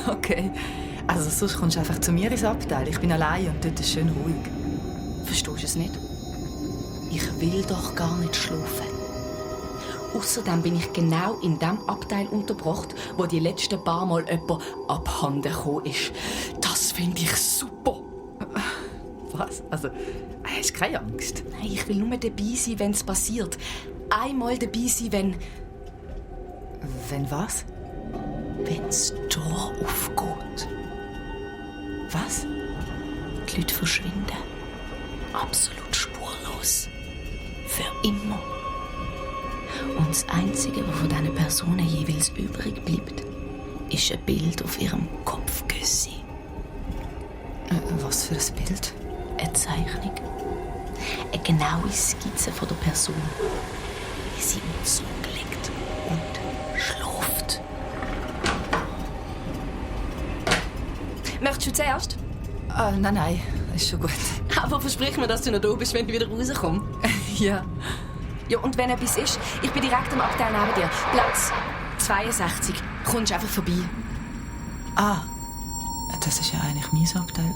Okay. Also sonst kommst du einfach zu mir ins Abteil. Ich bin allein und dort ist schön ruhig. Verstehst du es nicht? Ich will doch gar nicht schlafen. Außerdem bin ich genau in dem Abteil untergebracht, wo die letzten paar Mal jemand abhanden gekommen ist. Das finde ich super. Was? Also, hast du keine Angst? Nein, ich will nur dabei sein, wenn es passiert. Einmal dabei sein, wenn... Wenn was? Wenn das Tor aufgeht. Was? Die Leute verschwinden. Absolut spurlos. Für immer. Und das Einzige, was von diesen Personen jeweils übrig bleibt, ist ein Bild auf ihrem Kopfgüssi. Was für ein Bild? Eine Zeichnung. Eine genaue Skizze von der Person. Wie sie im Zug liegt und schläft. Möchtest du zuerst? Nein, ist schon gut. Aber versprich mir, dass du noch da bist, wenn ich wieder rauskomme. Ja. Ja, und wenn etwas ist, ich bin direkt am Abteil neben dir. Platz 62. Kommst einfach vorbei. Ah, das war ja eigentlich mein Abteil.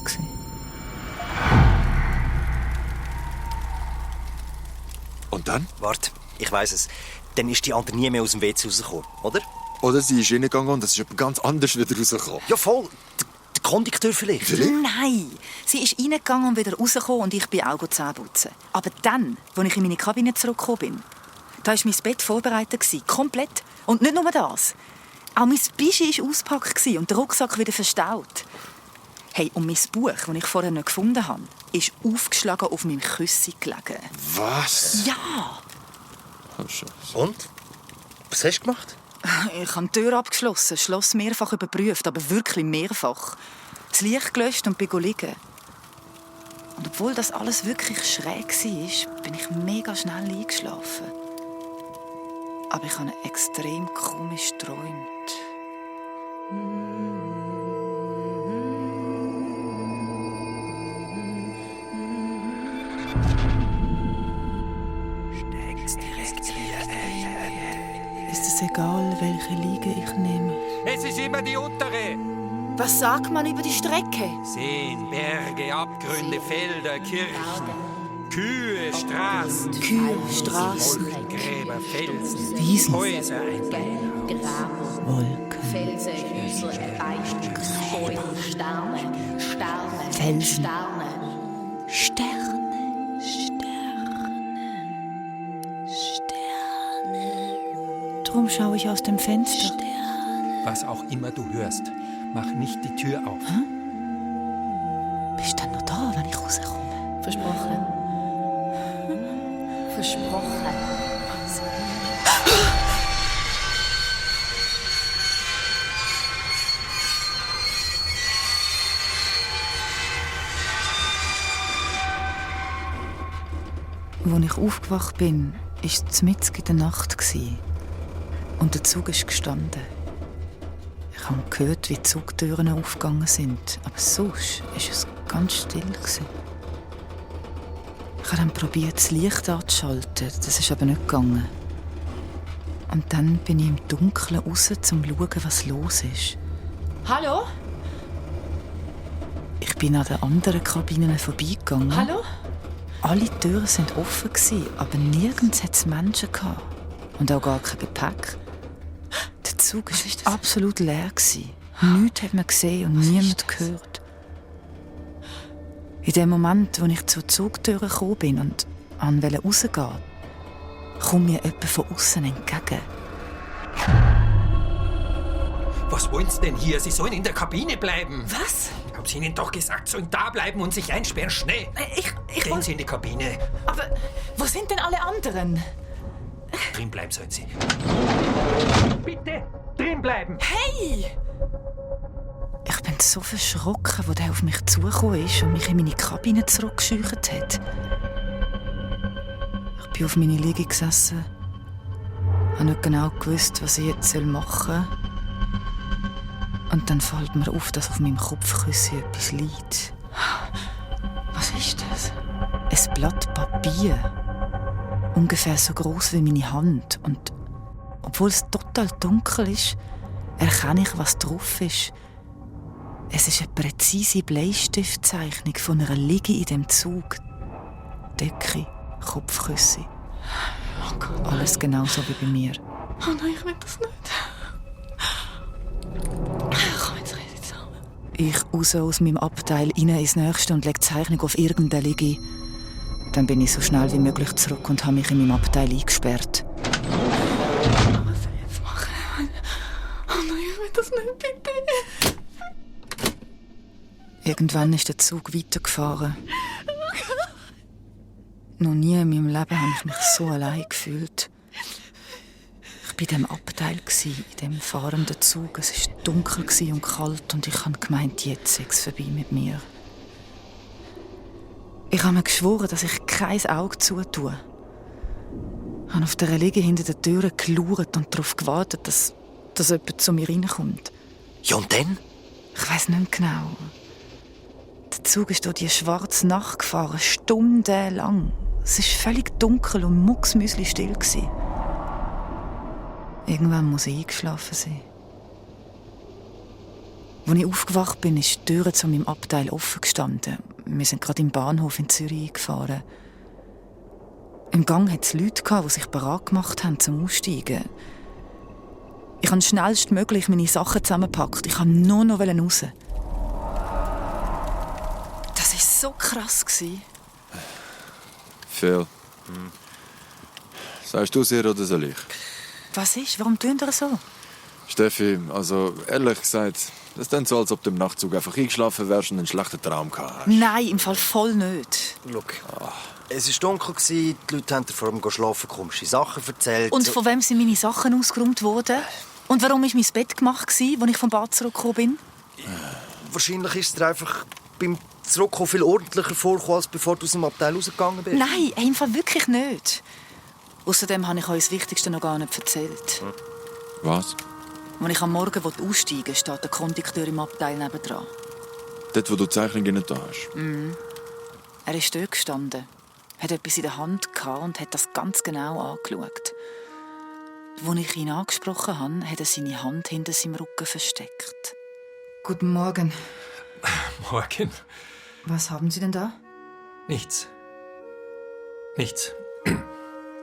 Und dann? Warte, ich weiss es. Dann ist die andere nie mehr aus dem WC rausgekommen, oder? Oder sie ist reingegangen und es ist jemand ganz anders wieder rausgekommen. Ja, voll. Der Kondukteur vielleicht. Nein, sie ist reingegangen und wieder rausgekommen und ich bin auch Zähne putzen. Aber dann, als ich in meine Kabine zurückgekommen bin, da war mein Bett vorbereitet. Komplett. Und nicht nur das. Auch mein Bischi war ausgepackt und der Rucksack wieder verstaut. Hey, und mein Buch, das ich vorher nicht gefunden habe, ist aufgeschlagen auf meinem Küssi gelegen. Was? Ja. Oh, Scheiße. Und? Was hast du gemacht? Ich habe die Tür abgeschlossen, das Schloss mehrfach überprüft, aber wirklich mehrfach. Das Licht gelöscht und bin liegen. Und obwohl das alles wirklich schräg war, bin ich mega schnell eingeschlafen. Aber ich habe extrem komisch geträumt. Ist es egal, welche Liege ich nehme? Es ist immer die untere. Was sagt man über die Strecke? Seen, Berge, Abgründe, Felder, Kirchen. Kühe, Straßen. Kühe, Straßen. Gräber, Felsen. Wiesen. Häuser, ein Graben. Wolken. Felsen, Hügel, Eichen, Bäume, Sterne, Sterne, Felsen. Sterne. Sterne. Darum schaue ich aus dem Fenster. Was auch immer du hörst, mach nicht die Tür auf. Bist du noch da, wenn ich rauskomme? Versprochen. Versprochen. Als ich aufgewacht bin, war es mitten in der Nacht. Und der Zug ist gestanden. Ich habe gehört, wie die Zugtüren aufgegangen sind. Aber sonst war es ganz still. Ich habe dann probiert, das Licht anzuschalten. Das ist aber nicht gegangen. Und dann bin ich im Dunkeln raus, um zu schauen, was los ist. Hallo? Ich bin an den anderen Kabinen vorbeigegangen. Hallo? Alle Türen waren offen, aber nirgends hatte es Menschen. Und auch gar kein Gepäck. Der Zug war absolut leer. Nichts hat man gesehen und niemand gehört. In dem Moment, als ich zur Zugtür gekommen bin und wollte rausgehen, kommt mir jemand von außen entgegen. Was wollen Sie denn hier? Sie sollen in der Kabine bleiben. Was? Ich hab's Ihnen doch gesagt, sollen da bleiben und sich einsperren. Schnell! Gehen Sie in die Kabine. Aber wo sind denn alle anderen? Drin bleiben sollen Sie. Bitte, drin bleiben! Hey! Ich bin so verschrocken, als der auf mich zugekommen ist und mich in meine Kabine zurückgescheucht hat. Ich bin auf meine Liege gesessen, habe nicht genau gewusst, was ich jetzt machen soll. Und dann fällt mir auf, dass auf meinem Kopfkissen etwas liegt. Was ist das? Ein Blatt Papier. Ungefähr so groß wie meine Hand. Und obwohl es total dunkel ist, erkenne ich, was drauf ist. Es ist eine präzise Bleistiftzeichnung von einer Liege in dem Zug. Decke, Kopfkissen. Oh Gott. Alles genauso wie bei mir. Oh nein, ich will das nicht. Komm, jetzt reden wir zusammen. Ich raus aus meinem Abteil, rein ins Nächste und lege die Zeichnung auf irgendeine Liege. Dann bin ich so schnell wie möglich zurück und habe mich in meinem Abteil eingesperrt. Was soll ich jetzt machen? Oh nein, ich will das nicht, bitte. Irgendwann ist der Zug weitergefahren. Noch nie in meinem Leben habe ich mich so allein gefühlt. Ich war in diesem Abteil, in diesem fahrenden Zug. Es war dunkel und kalt und ich habe gemeint, jetzt sei es vorbei mit mir. Ich habe mir geschworen, dass ich kein Auge zutue. Ich habe auf der Liege hinter der Tür geschaut und darauf gewartet, dass jemand zu mir reinkommt. Ja, und dann? Ich weiss nicht genau. Der Zug ist durch die schwarze Nacht gefahren, stundenlang. Es war völlig dunkel und mucksmüsli-still. Irgendwann muss ich eingeschlafen sein. Als ich aufgewacht bin, ist die Tür zu meinem Abteil offen gestanden. Wir sind gerade im Bahnhof in Zürich eingefahren. Im Gang hatte es Leute, die sich bereit gemacht haben zum Aussteigen. Ich habe schnellstmöglich meine Sachen zusammengepackt. Ich wollte nur noch raus. Das war so krass. Phil. Sagst du es ihr oder soll ich? Was ist? Warum tun ihr so? Steffi, also ehrlich gesagt, das ist dann so, als ob du im Nachtzug einfach eingeschlafen wärst und einen schlechten Traum gehabt hast. Nein, im Fall voll nicht. Schau, es war dunkel, die Leute haben dir vor dem Schlafen komische Sachen erzählt. Und von wem sind meine Sachen ausgeräumt worden? Und warum war mein Bett gemacht, als ich vom Bad zurückgekommen bin? Wahrscheinlich ist es dir einfach beim Zurückkommen viel ordentlicher vorgekommen, als bevor du aus dem Abteil rausgegangen bist. Nein, im Fall wirklich nicht. Außerdem habe ich euch das Wichtigste noch gar nicht erzählt. Was? Als ich am Morgen aussteigen will, steht der Kondukteur im Abteil nebendran. Dort, wo du die Zeichnungen nicht da hast? Er ist dort gestanden, hat etwas in der Hand gehabt und hat das ganz genau angeschaut. Als ich ihn angesprochen habe, hat er seine Hand hinter seinem Rücken versteckt. Guten Morgen. Morgen. Was haben Sie denn da? Nichts. Nichts.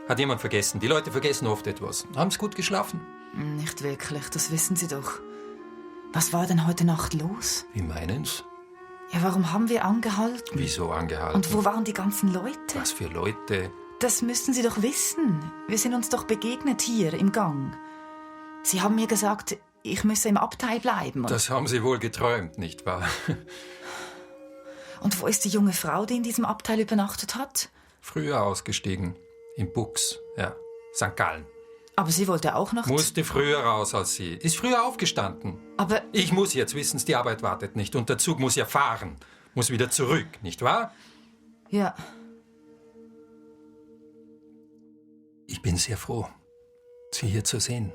Hat jemand vergessen? Die Leute vergessen oft etwas. Haben Sie gut geschlafen? Nicht wirklich, das wissen Sie doch. Was war denn heute Nacht los? Wie meinen's? Ja, warum haben wir angehalten? Wieso angehalten? Und wo waren die ganzen Leute? Was für Leute? Das müssten Sie doch wissen. Wir sind uns doch begegnet hier im Gang. Sie haben mir gesagt, ich müsse im Abteil bleiben. Das haben Sie wohl geträumt, nicht wahr? Und wo ist die junge Frau, die in diesem Abteil übernachtet hat? Früher ausgestiegen. Im Bux, ja. St. Gallen. Aber sie wollte auch noch... Musste früher raus als Sie. Ist früher aufgestanden. Aber... Ich muss jetzt wissen, die Arbeit wartet nicht. Und der Zug muss ja fahren. Muss wieder zurück, nicht wahr? Ja. Ich bin sehr froh, Sie hier zu sehen.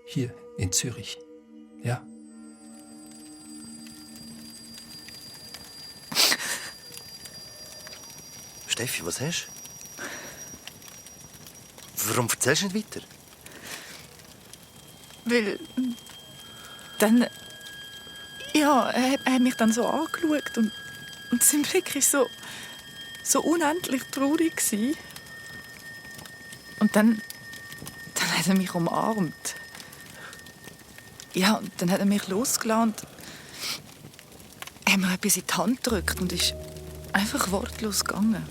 Hier in Zürich. Ja. Steffi, was hast du? Warum erzählst du nicht weiter? Weil... Dann... Ja, er hat mich dann so angeschaut und sein Blick war so unendlich traurig gewesen. Und dann hat er mich umarmt. Ja, und dann hat er mich losgelassen und er hat mir etwas in die Hand gedrückt und ist einfach wortlos gegangen.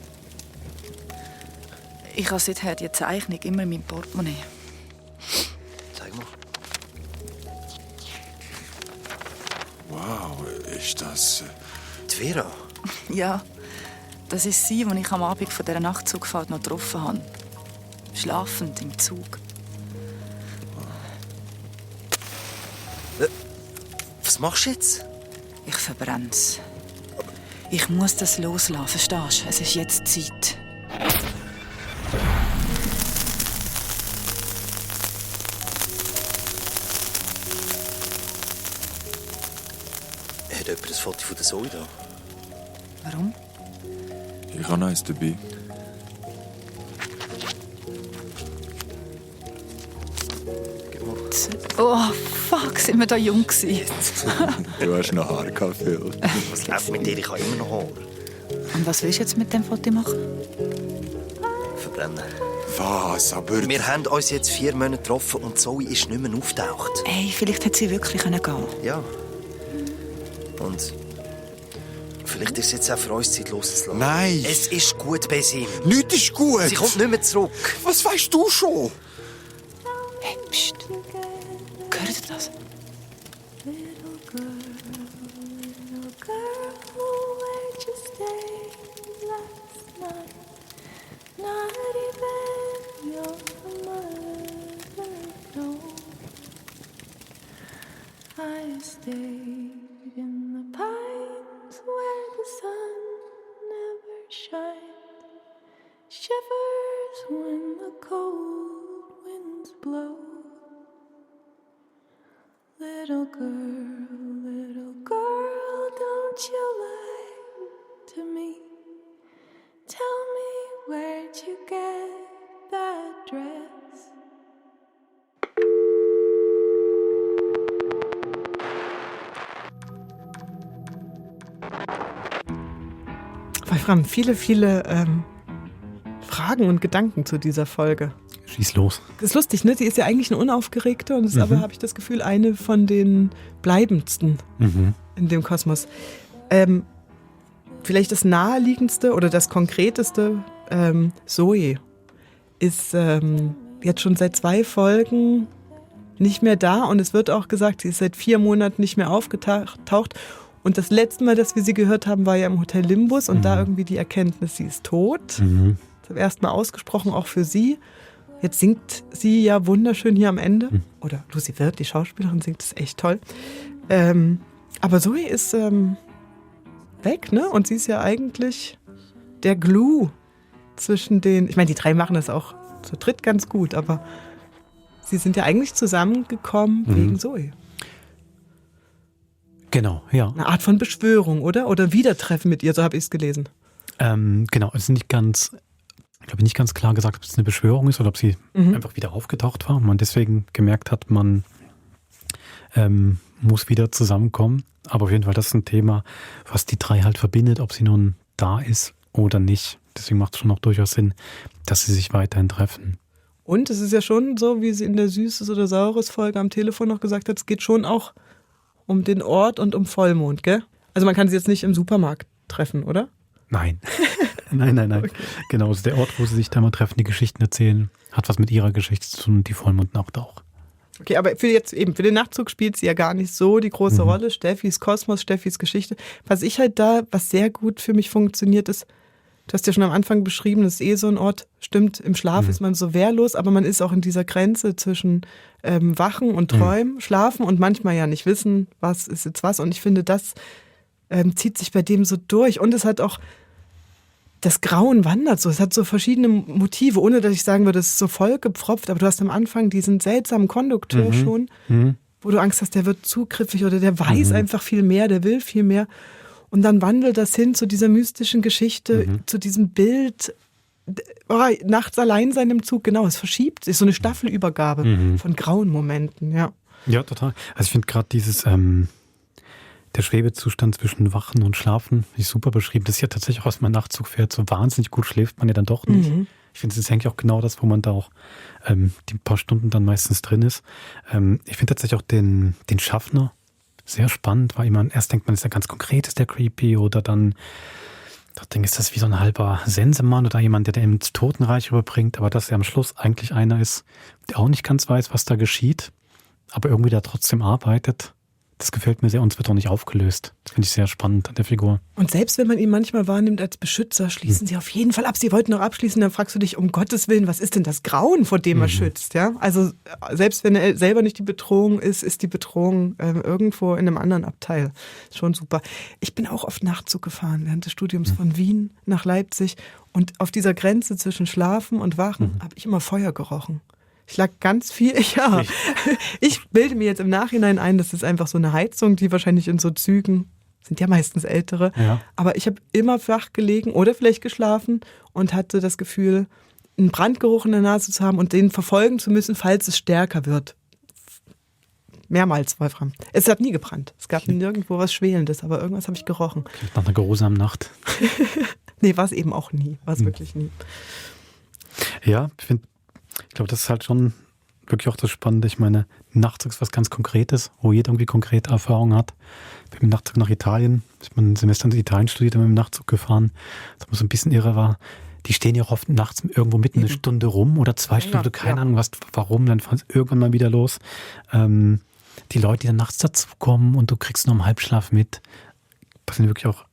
Ich habe seither die Zeichnung immer in meinem Portemonnaie. Zeig mal. Wow, ist das... Die Vera? Ja, das ist sie, die ich am Abend von dieser Nachtzugfahrt noch getroffen habe. Schlafend im Zug. Was machst du jetzt? Ich verbrenne es. Ich muss das loslassen, verstehst du? Es ist jetzt Zeit. Hat jemand ein Foto von der Zoe da? Warum? Ich habe eins dabei. Oh, fuck, sind wir da jung gewesen? Du hast noch Haare gehabt, Phil. Was läuft mit dir? Ich habe immer noch Haare. Und was willst du jetzt mit dem Foto machen? Verbrennen. Was, aber... Wir haben uns jetzt 4 Monate getroffen und Zoe ist nicht mehr aufgetaucht. Ey, vielleicht hätte sie wirklich gehen können. Ja. Und vielleicht ist es jetzt auch für uns Zeit, loszulassen. Nein! Es ist gut, Besim. Nichts ist gut! Sie kommt nicht mehr zurück. Was weißt du schon? Hey, pst. Hört ihr das? I stayed in the pines where the sun never shines. Shivers when the cold winds blow. Little girl, don't you lie to me. Tell me, where'd you get that dress? Wir haben viele Fragen und Gedanken zu dieser Folge. Schieß los. Das ist lustig, ne? Sie ist ja eigentlich eine unaufgeregte und ist aber, habe ich das Gefühl, eine von den bleibendsten in dem Kosmos. Vielleicht das naheliegendste oder das konkreteste, Zoe, ist jetzt schon seit 2 Folgen nicht mehr da und es wird auch gesagt, sie ist seit 4 Monaten nicht mehr aufgetaucht. Und das letzte Mal, dass wir sie gehört haben, war ja im Hotel Limbus und da irgendwie die Erkenntnis, sie ist tot. Das erste Mal ausgesprochen, auch für sie. Jetzt singt sie ja wunderschön hier am Ende. Oder Lucy Wirth, die Schauspielerin, singt es echt toll. Aber Zoe ist weg, ne? Und sie ist ja eigentlich der Glue zwischen den... Ich meine, die 3 machen das auch zu dritt ganz gut, aber sie sind ja eigentlich zusammengekommen wegen Zoe. Genau, ja. Eine Art von Beschwörung, oder? Oder Wiedertreffen mit ihr, so habe ich es gelesen. Genau, es ist nicht ganz klar gesagt, ob es eine Beschwörung ist oder ob sie einfach wieder aufgetaucht war und man deswegen gemerkt hat, man muss wieder zusammenkommen. Aber auf jeden Fall, das ist ein Thema, was die 3 halt verbindet, ob sie nun da ist oder nicht. Deswegen macht es schon auch durchaus Sinn, dass sie sich weiterhin treffen. Und es ist ja schon so, wie sie in der Süßes- oder Saures-Folge am Telefon noch gesagt hat, es geht schon auch um den Ort und um Vollmond, gell? Also man kann sie jetzt nicht im Supermarkt treffen, oder? Nein. Nein. Okay. Genau, also der Ort, wo sie sich da mal treffen, die Geschichten erzählen, hat was mit ihrer Geschichte zu tun und die Vollmondnacht auch. Okay, aber für den Nachtzug spielt sie ja gar nicht so die große Rolle. Steffis Kosmos, Steffis Geschichte. Was sehr gut für mich funktioniert, ist, du hast ja schon am Anfang beschrieben, das ist so ein Ort, stimmt, im Schlaf ist man so wehrlos, aber man ist auch in dieser Grenze zwischen Wachen und Träumen, Schlafen und manchmal ja nicht wissen, was ist jetzt was. Und ich finde, das zieht sich bei dem so durch. Und es hat auch, das Grauen wandert so. Es hat so verschiedene Motive, ohne dass ich sagen würde, es ist so voll gepfropft. Aber du hast am Anfang diesen seltsamen Kondukteur schon, wo du Angst hast, der wird zugriffig oder der weiß einfach viel mehr, der will viel mehr. Und dann wandelt das hin zu dieser mystischen Geschichte, zu diesem Bild, nachts allein sein im Zug, genau, es verschiebt sich, so eine Staffelübergabe von grauen Momenten, ja. Ja, total. Also ich finde gerade dieses, der Schwebezustand zwischen Wachen und Schlafen, ist super beschrieben. Das ist ja tatsächlich auch, was man Nachtzug fährt, so wahnsinnig gut schläft man ja dann doch nicht. Ich finde, es ist eigentlich auch genau das, wo man da auch die paar Stunden dann meistens drin ist. Ich finde tatsächlich auch den Schaffner sehr spannend, weil man erst denkt, man ist ja ganz konkret, ist der creepy oder dann Ich denke, ist das wie so ein halber Sensemann oder jemand, der ins Totenreich überbringt, aber dass er am Schluss eigentlich einer ist, der auch nicht ganz weiß, was da geschieht, aber irgendwie da trotzdem arbeitet. Das gefällt mir sehr und es wird auch nicht aufgelöst. Das finde ich sehr spannend an der Figur. Und selbst wenn man ihn manchmal wahrnimmt als Beschützer, schließen sie auf jeden Fall ab. Sie wollten noch abschließen, dann fragst du dich, um Gottes Willen, was ist denn das Grauen, vor dem er schützt? Ja? Also selbst wenn er selber nicht die Bedrohung ist, ist die Bedrohung irgendwo in einem anderen Abteil. Schon super. Ich bin auch oft Nachtzug gefahren während des Studiums von Wien nach Leipzig und auf dieser Grenze zwischen Schlafen und Wachen habe ich immer Feuer gerochen. Ich lag ganz viel, ich bilde mir jetzt im Nachhinein ein, das ist einfach so eine Heizung, die wahrscheinlich in so Zügen, sind ja meistens ältere, aber ich habe immer flach gelegen oder vielleicht geschlafen und hatte das Gefühl, einen Brandgeruch in der Nase zu haben und den verfolgen zu müssen, falls es stärker wird. Mehrmals, Wolfram. Es hat nie gebrannt. Es gab nirgendwo was Schwelendes, aber irgendwas habe ich gerochen. Nach einer geruhsamen Nacht. Nee, war es eben auch nie. War es wirklich nie. Ja, ich glaube, das ist halt schon wirklich auch das Spannende. Ich meine, Nachtzug ist was ganz Konkretes, wo jeder irgendwie konkrete Erfahrungen hat. Ich bin mit dem Nachtzug nach Italien. Ich bin ein Semester in Italien studiert und mit dem Nachtzug gefahren. Das was so ein bisschen irre war. Die stehen ja auch oft nachts irgendwo mitten eine Stunde rum oder 2 Stunden, keine Ahnung warum, dann fahren sie irgendwann mal wieder los. Die Leute, die dann nachts dazukommen und du kriegst nur im Halbschlaf mit. Das sind wirklich auch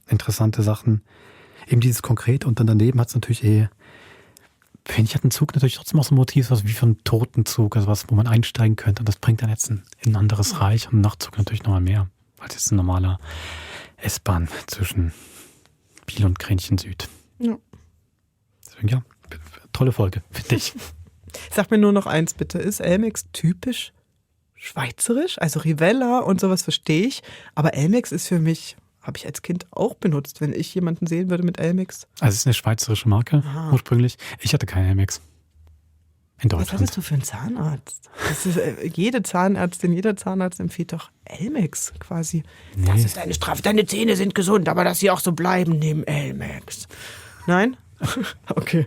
interessante Sachen. Eben dieses Konkrete und dann daneben hat es natürlich finde ich, hat ein Zug natürlich trotzdem auch so ein Motiv, was wie von einem Totenzug, also was, wo man einsteigen könnte. Und das bringt dann jetzt in ein anderes Reich und ein Nachtzug natürlich nochmal mehr, als jetzt ein normaler S-Bahn zwischen Biel und Grenchen Süd. Ja. Deswegen, ja, tolle Folge, finde ich. Sag mir nur noch eins bitte, ist Elmex typisch schweizerisch? Also Rivella und sowas verstehe ich, aber Elmex ist für mich... Habe ich als Kind auch benutzt, wenn ich jemanden sehen würde mit Elmex. Also es ist eine schweizerische Marke ursprünglich. Ich hatte keine Elmex in Deutschland. Was hattest du für einen Zahnarzt? Das ist, jede Zahnärztin, jeder Zahnarzt empfiehlt doch Elmex quasi. Nee. Das ist eine Strafe. Deine Zähne sind gesund, aber dass sie auch so bleiben, nehmen Elmex. Nein? Okay.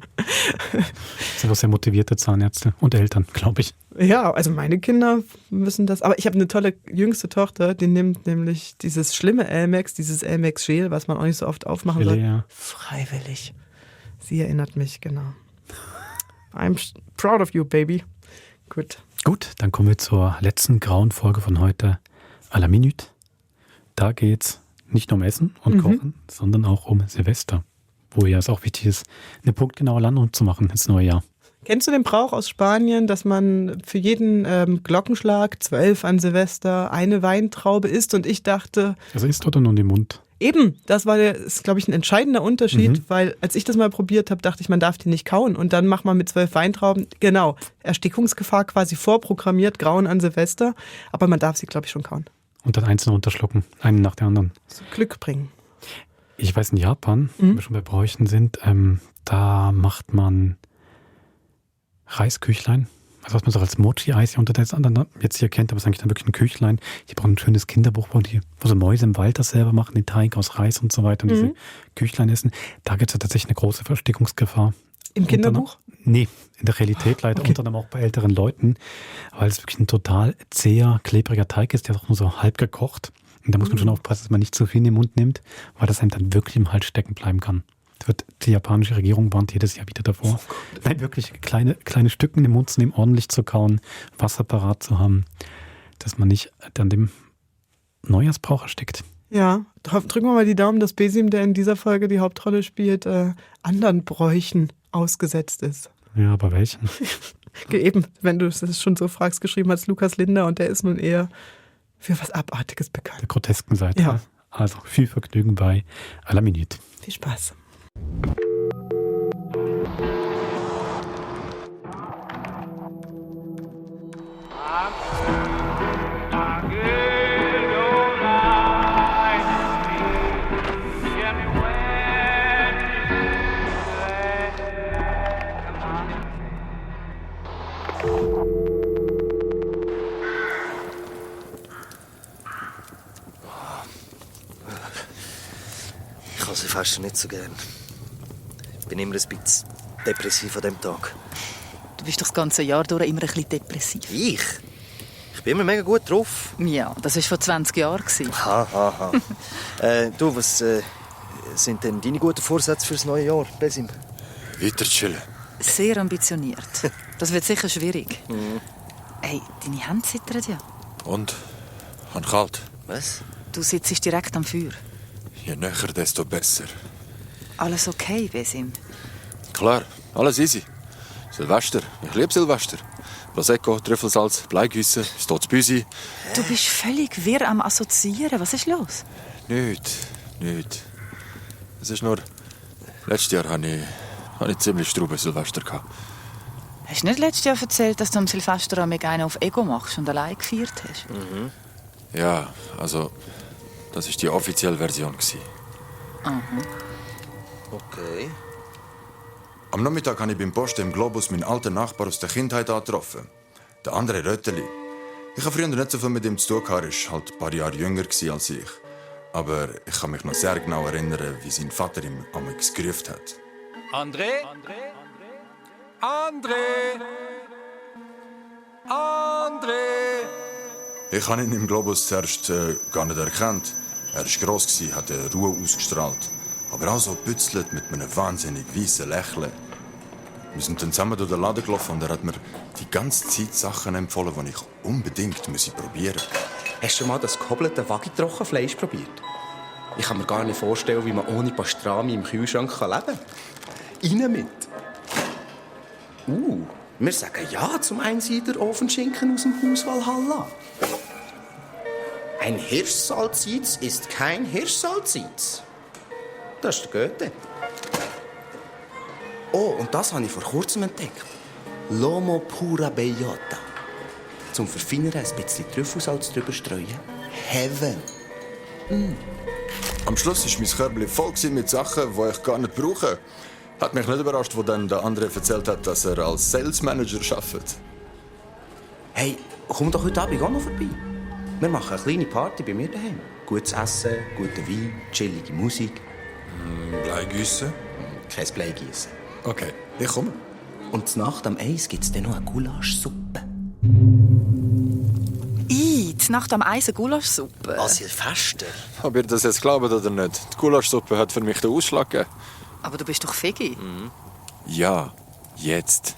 Das sind auch sehr motivierte Zahnärzte und Eltern, glaube ich. Ja, also meine Kinder müssen das. Aber ich habe eine tolle jüngste Tochter, die nimmt nämlich dieses schlimme Elmex, dieses Elmex-Gel, was man auch nicht so oft aufmachen soll, freiwillig. Sie erinnert mich, genau. I'm proud of you, baby. Gut. Gut, dann kommen wir zur letzten grauen Folge von heute, à la Minute. Da geht es nicht nur um Essen und Kochen, sondern auch um Silvester. Wo ja es auch wichtig ist, eine punktgenaue Landung zu machen ins neue Jahr. Kennst du den Brauch aus Spanien, dass man für jeden Glockenschlag 12 an Silvester eine Weintraube isst? Und ich dachte... Also isst oder nur in den Mund? Eben, das ist, glaube ich, ein entscheidender Unterschied, weil als ich das mal probiert habe, dachte ich, man darf die nicht kauen. Und dann macht man mit 12 Weintrauben, genau, Erstickungsgefahr quasi vorprogrammiert, Grauen an Silvester. Aber man darf sie, glaube ich, schon kauen. Und dann einzeln runterschlucken, einen nach der anderen. So Glück bringen. Ich weiß, in Japan, wenn wir schon bei Bräuchen sind, da macht man Reisküchlein. Also was man so als Mochi-Eis jetzt hier kennt, aber es ist eigentlich dann wirklich ein Küchlein. Die brauchen ein schönes Kinderbuch, wo so Mäuse im Wald das selber machen, den Teig aus Reis und so weiter und diese Küchlein essen. Da gibt es ja tatsächlich eine große Verstickungsgefahr. Im Kinderbuch? Nee, in der Realität leider, unter anderem auch bei älteren Leuten, weil es wirklich ein total zäher, klebriger Teig ist, der ist auch nur so halb gekocht. Und da muss man schon aufpassen, dass man nicht zu viel in den Mund nimmt, weil das einem dann wirklich im Hals stecken bleiben kann. Die japanische Regierung warnt jedes Jahr wieder davor. Nein, wirklich kleine Stücken in den Mund zu nehmen, ordentlich zu kauen, Wasser parat zu haben, dass man nicht an dem Neujahrsbrauch erstickt. Ja, drücken wir mal die Daumen, dass Besim, der in dieser Folge die Hauptrolle spielt, anderen Bräuchen ausgesetzt ist. Ja, aber welchen? Eben, wenn du es schon so fragst, geschrieben hast, Lukas Linder, und der ist nun eher für was Abartiges bekannt. Der grotesken Seite. Ja. Also viel Vergnügen bei à la Minute. Viel Spaß. Ich habe sie fast nicht so gern. Ich bin immer ein bisschen depressiv an diesem Tag. Du bist doch das ganze Jahr durch immer ein bisschen depressiv. Ich? Ich bin immer mega gut drauf. Ja, das war vor 20 Jahren. Du, was sind denn deine guten Vorsätze fürs neue Jahr, Besim? Weiter chillen. Sehr ambitioniert. Das wird sicher schwierig. Hey, deine Hände zittern ja. Und? Han kalt. Was? Du sitzt direkt am Feuer. Je näher, desto besser. Alles okay, Besim? Klar, alles easy. Silvester. Ich liebe Silvester. Prosecco, Trüffelsalz, Bleigüsse, Stotzbüsi. Du bist völlig wirr am Assoziieren. Was ist los? Nicht. Es ist nur... Letztes Jahr hatte ich ziemlich strube Silvester gehabt. Hast du nicht letztes Jahr erzählt, dass du am Silvester einen auf Ego machst und allein gefeiert hast? Ja, also... Das war die offizielle Version. Okay. Am Nachmittag habe ich beim Posten im Globus meinen alten Nachbar aus der Kindheit angetroffen. Der andere Rötteli. Ich habe früher nicht so viel mit ihm zu tun gehabt. Er war halt ein paar Jahre jünger als ich. Aber ich kann mich noch sehr genau erinnern, wie sein Vater ihm amigs gerufen hat. André? Ich habe ihn im Globus zuerst gar nicht erkannt. Er war gross, hatte Ruhe ausgestrahlt. Aber auch so gebützelt mit einem wahnsinnig weißen Lächeln. Wir sind dann zusammen durch den Laden gelaufen und er hat mir die ganze Zeit Sachen empfohlen, die ich unbedingt probieren muss. Hast du schon mal das gehobbelte Wagi-Trockenfleisch probiert? Ich kann mir gar nicht vorstellen, wie man ohne Pastrami im Kühlschrank leben kann. Rein mit! Wir sagen ja zum Einsieder Ofenschinken aus dem Haus Valhalla. Ein Hirschsalzsitz ist kein Hirschsalzsitz. Das ist der Goethe. Oh, und das habe ich vor kurzem entdeckt. Lomo pura bellota. Zum Verfeinern ein bisschen Trüffelsalz drüber streuen. Heaven. Am Schluss war mein Körbchen voll mit Sachen, die ich gar nicht brauche. Hat mich nicht überrascht, wo dann der andere erzählt hat, dass er als Sales Manager arbeitet. Hey, komm doch heute Abend auch noch vorbei. Wir machen eine kleine Party bei mir daheim. Gutes Essen, guter Wein, chillige Musik. Bleigüsse? Kein Bleigießen. Okay, ich komme. Und zur Nacht am Eis gibt es dann noch eine Gulaschsuppe. Die Nacht am Eis eine Gulaschsuppe. An Silvester? Ob ihr das jetzt glaubt oder nicht, die Gulaschsuppe hat für mich den Ausschlag gegeben. Aber du bist doch Fegi. Ja, jetzt.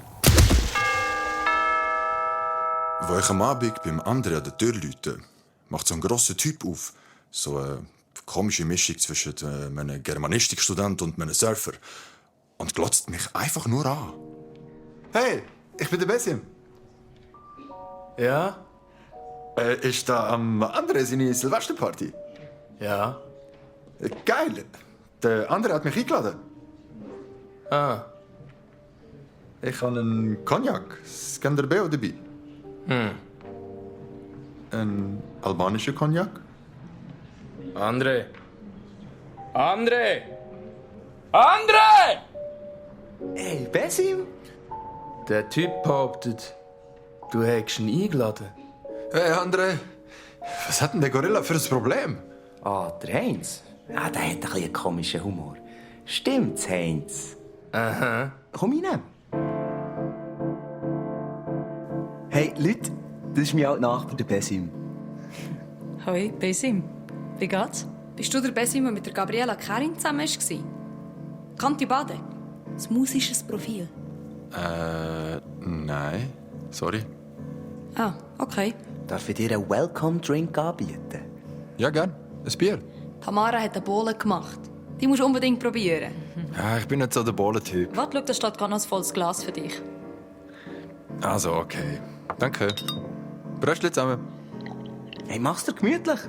Wo ich am Abend beim anderen an der Tür läute, macht so ein grosser Typ auf. So eine komische Mischung zwischen einem Germanistikstudent und einem Surfer. Und glotzt mich einfach nur an. Hey, ich bin der Besim. Ja? Ist da am anderen seine Silvesterparty? Ja. Geil. Der andere hat mich eingeladen. Ah. Ich habe einen Cognac, Skanderbeo dabei. Ein albanischer Cognac? André! Hey, Besim! Der Typ behauptet, du hättest ihn eingeladen. Hey, André. Was hat denn der Gorilla für ein Problem? Der Heinz. Der hat ein bisschen einen komischen Humor. Stimmt's, Heinz? Aha. Komm rein. Hey, Leute, das ist mein alter Nachbar, der Besim. Hoi, Besim. Wie geht's? Bist du der Besim, der mit der Gabriela Kerin zusammen war? Kanti Bade? Ein musisches Profil. Nein. Sorry. Ah, okay. Darf ich dir einen Welcome-Drink anbieten? Ja, gern. Ein Bier. Tamara hat eine Bohle gemacht. Die musst du unbedingt probieren. Ja, ich bin nicht so der Bohlentyp. Warte, schau, da steht gerade noch ein volles Glas für dich. Also, okay. Danke. Bröstchen zusammen. Hey, mach's dir gemütlich.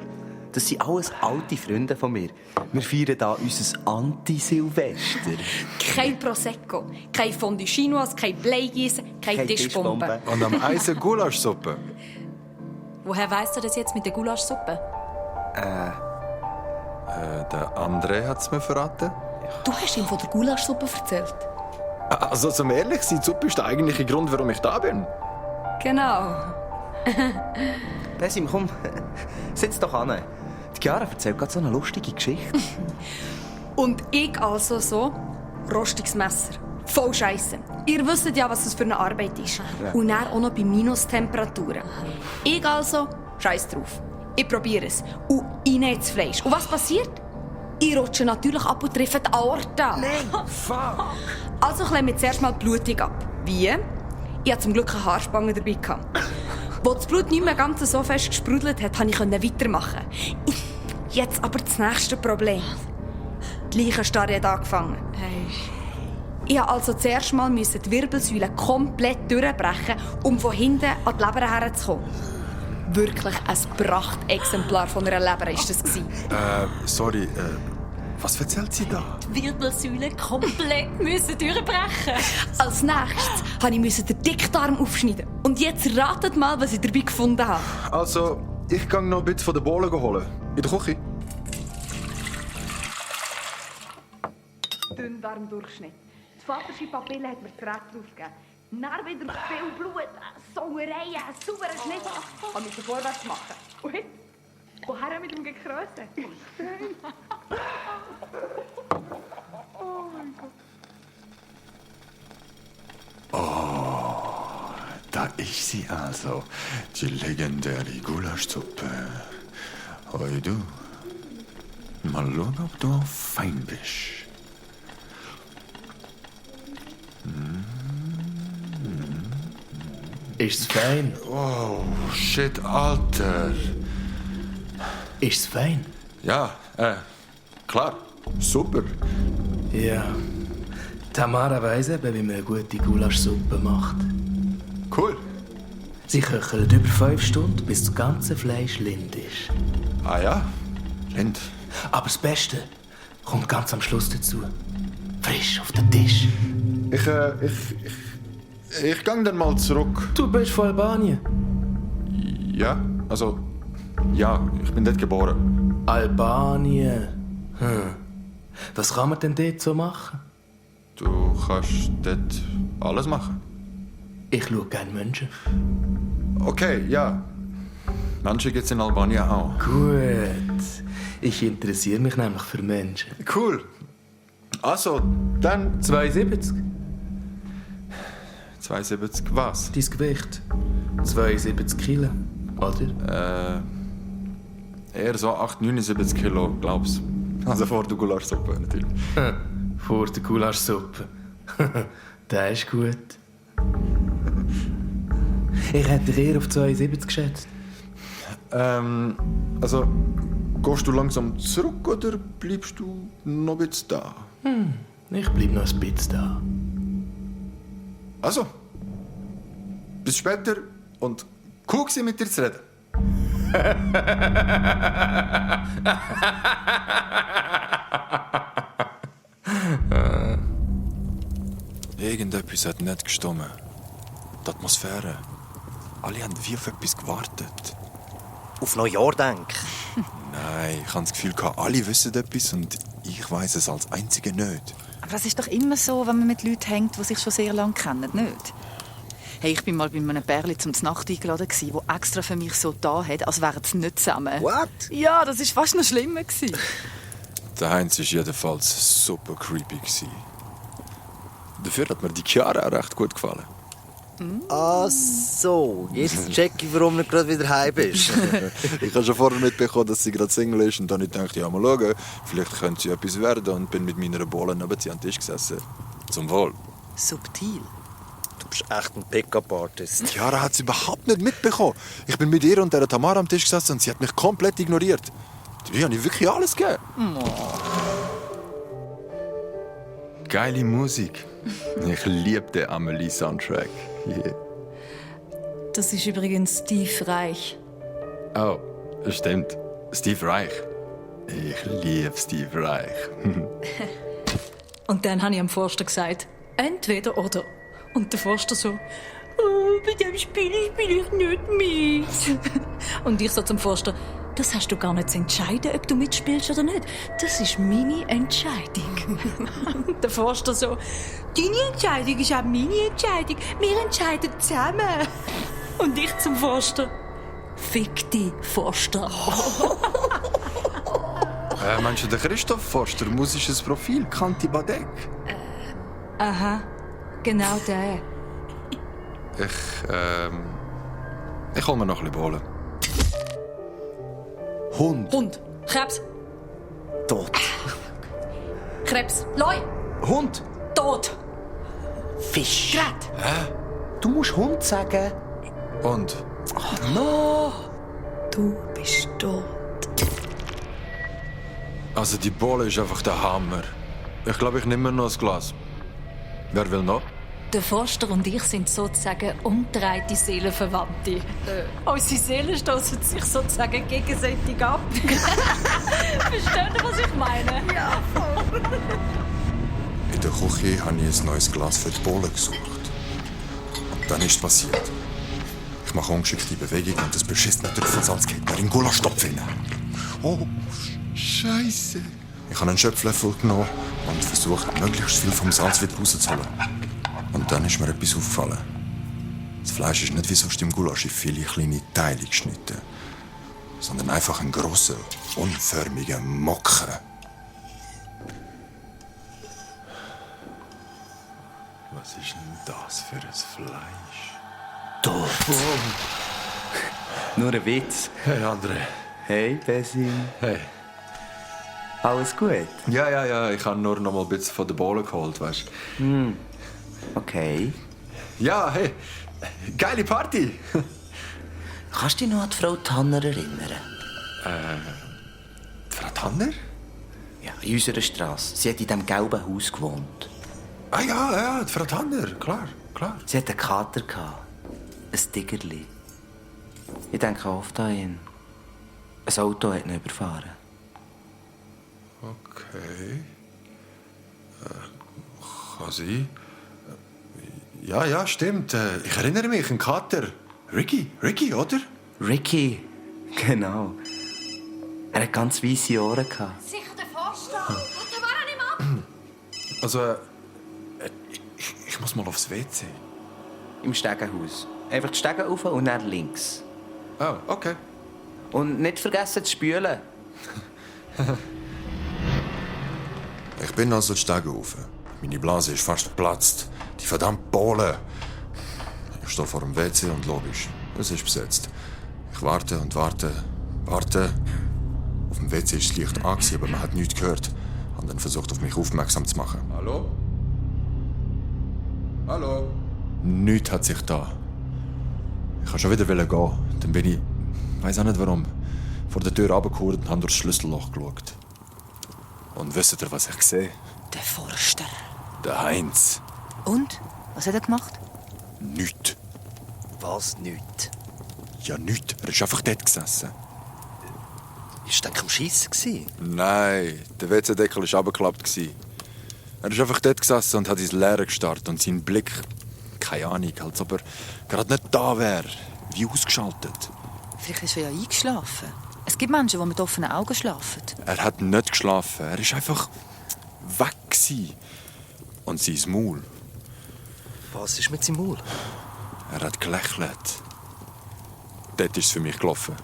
Das sind alles alte Freunde von mir. Wir feiern hier unser Anti-Silvester. Kein Prosecco, kein Fondue Chinoise, kein Bleigießen, keine Tischbombe. Und am Eis eine Gulaschsuppe. Woher weißt du das jetzt mit der Gulaschsuppe? Der André hat es mir verraten. Du hast ihm von der Gulaschsuppe erzählt. Also, zum ehrlich sein, die Suppe ist der eigentliche Grund, warum ich da bin. Genau. Besim, komm, sitz doch an. Die Chiara erzählt gerade so eine lustige Geschichte. Und ich also so, rostiges Messer. Voll Scheisse. Ihr wisst ja, was das für eine Arbeit ist. Ja. Und dann auch noch bei Minustemperaturen. Ich also, scheiß drauf. Ich probiere es. Und rein ins Fleisch. Und was passiert? Ich rutsche natürlich ab und treffe die Aorta. Nein, fuck! Also klemme ich zuerst mal die Blutung ab. Wie? Ich hatte zum Glück eine Haarspange dabei. Als das Blut nicht mehr ganz so fest gesprudelt hat, konnte ich weitermachen. Jetzt aber das nächste Problem. Die Leichenstarre hat angefangen. Ich musste also zuerst mal die Wirbelsäule komplett durchbrechen, um von hinten an die Leber herzukommen. Wirklich ein Prachtexemplar von einer Leber war das. Sorry, was erzählt sie da? Die Wirbelsäule komplett durchbrechen. Als nächstes musste ich den Dickdarm aufschneiden. Und jetzt ratet mal, was ich dabei gefunden habe. Also, ich gehe noch ein bisschen von der Bohlen holen. In der Küche. Dünndarmdurchschnitt. Die Vaterschi-Papille hat mir das Rätsel aufgegeben. Dann wieder viel Blut, Sauereien, sauberer Schnitt. Ich musste vorwärts machen. Und jetzt? Woher mit dem Gekröse? Oh mein Gott. Oh, da ist sie also. Die legendäre Gulaschsuppe. Hoi du. Mal schauen, ob du fein bist. Ist's fein? Oh, shit, Alter. Ist's fein? Ja, klar. Super. Ja. Tamara weiss eben, wie man eine gute Gulaschsuppe macht. Cool. Sie köchelt über 5 Stunden, bis das ganze Fleisch lind ist. Ah ja? Lind. Aber das Beste kommt ganz am Schluss dazu. Frisch auf den Tisch. Ich gang dann mal zurück. Du bist von Albanien? Ja, also... Ja, ich bin dort geboren. Albanien? Was kann man denn dort so machen? Du kannst dort alles machen. Ich schaue gerne Menschen. Okay, ja. Menschen gibt's in Albanien auch. Gut. Ich interessiere mich nämlich für Menschen. Cool. Also, dann... 72. 72 was? Dein Gewicht. 72 Kilo, oder? Eher so 79 Kilo, glaub's. Also vor der Gulaschsuppe natürlich. Vor der Gulaschsuppe. Der ist gut. Ich hätte eher auf 72 geschätzt. Also, gehst du langsam zurück oder bleibst du noch ein bisschen da? Ich bleib noch ein bisschen da. Also, bis später und cool gewesen, mit dir zu reden. Irgendetwas hat nicht gestimmt. Die Atmosphäre. Alle haben wie auf etwas gewartet. Auf Neujahr, denk. Nein, ich habe das Gefühl, alle wissen etwas und ich weiss es als Einzige nicht. Aber das ist doch immer so, wenn man mit Leuten hängt, die sich schon sehr lange kennen, nicht? Hey, ich bin mal bei einem Pärchen zum Nacht eingeladen, das extra für mich so da hat, als wären sie nicht zusammen. What? Ja, das war fast noch schlimmer. Der Heinz war jedenfalls super creepy. Dafür hat mir die Chiara auch recht gut gefallen. Ach so, jetzt check ich, warum du gerade wieder heim bist. Ich habe schon vorher mitbekommen, dass sie gerade Single ist. Und dann dachte ich, ja, mal schauen, vielleicht könnte sie etwas werden. Und bin mit meiner Bohle neben sie an den Tisch gesessen. Zum Wohl. Subtil. Du bist echt ein Pick-up-Artist. Chiara hat es überhaupt nicht mitbekommen. Ich bin mit ihr und der Tamara am Tisch gesessen und sie hat mich komplett ignoriert. Dabei habe ich wirklich alles gegeben. Geile Musik. Ich liebe den Amelie-Soundtrack. Yeah. Das ist übrigens Steve Reich. Oh, stimmt. Steve Reich. Ich liebe Steve Reich. Und dann habe ich am Forster gesagt, entweder oder. Und der Forster so, oh, bei dem Spiel spiele ich nicht mit. Und ich so zum Forster, das hast du gar nicht zu entscheiden, ob du mitspielst oder nicht. Das ist meine Entscheidung. Und der Forster so, deine Entscheidung ist auch meine Entscheidung. Wir entscheiden zusammen. Und ich zum Forster, fick dich, Forster. Meinst du den Christoph Forster, musisches Profil, Kanti Badek? Aha, genau der. Ich hol mir noch ein bisschen Bohlen. Hund. Hund. Krebs. Tot. Krebs. Leu. Hund. Tot. Fisch. Gerät. Hä? Du musst Hund sagen. Und? No. Du bist tot. Also die Bohle ist einfach der Hammer. Ich glaube, ich nehme mir noch ein Glas. Wer will noch? Der Forster und ich sind sozusagen umgedrehte Seelenverwandte. Unsere Seelen stoßen sich sozusagen gegenseitig ab. Versteht ihr, was ich meine? Ja, voll. In der Küche habe ich ein neues Glas für die Bohle gesucht. Und dann ist es passiert. Ich mache ungeschickte Bewegung und das beschissene Trüffelsalz geht mir in den Gulaschtopf hinein. Oh, Scheiße. Ich habe einen Schöpflöffel genommen und versucht, möglichst viel vom Salz wieder rauszuholen. Und dann ist mir etwas aufgefallen. Das Fleisch ist nicht wie sonst im Gulasch in viele kleine Teile geschnitten, sondern einfach ein grosser, unförmiger Mocken. Was ist denn das für ein Fleisch? Tot. Nur ein Witz. Hey, André. Hey, Besim. Hey. Alles gut? Ja. Ich habe nur noch mal ein bisschen von der Bohle geholt, weißt du. Okay. Ja, hey. Geile Party. Kannst du dich noch an die Frau Tanner erinnern? Die Frau Tanner? Ja, in unserer Straße. Sie hat in diesem gelben Haus gewohnt. Ah ja, die Frau Tanner. Klar. Sie hatte einen Kater. Ein Tigerli. Ich denke oft an ihn. Ein Auto hat ihn überfahren. Okay. Kann sein. Ja, stimmt. Ich erinnere mich, ein Kater. Ricky, oder? Ricky, genau. Er hat ganz weisse Ohren. Sicher der Forster. Der war er nicht ab. Also, ich muss mal aufs WC. Im Stegenhaus. Einfach die Stege rauf und dann links. Oh, okay. Und nicht vergessen zu spülen. Ich bin also die Stege rauf. Meine Blase ist fast geplatzt. Die verdammte Bohle. Ich stehe vor dem WC und logisch, es ist besetzt. Ich warte und warte. Auf dem WC ist das Licht an, aber man hat nichts gehört. Und dann versucht, auf mich aufmerksam zu machen. Hallo? Nichts hat sich da. Ich wollte schon wieder gehen. Dann bin ich, weiss auch nicht warum, vor der Tür runtergehauen und habe durchs Schlüsselloch geschaut. Und wisst ihr, was ich sehe? Der Forster. Der Heinz. Und? Was hat er gemacht? Nichts. Was nicht? Ja, nichts. Er ist einfach dort gesessen. Ist er am Schiessen? Nein, der WC-Deckel war runtergeklappt. Er ist einfach dort gesessen und hat ins Leere gestarrt. Und sein Blick, keine Ahnung, als ob er gerade nicht da wäre. Wie ausgeschaltet. Vielleicht ist er ja eingeschlafen. Es gibt Menschen, die mit offenen Augen schlafen. Er hat nicht geschlafen. Er war einfach weg. Und sein Maul. Was ist mit seinem Maul? Er hat gelächelt. Dort ist es für mich gelaufen.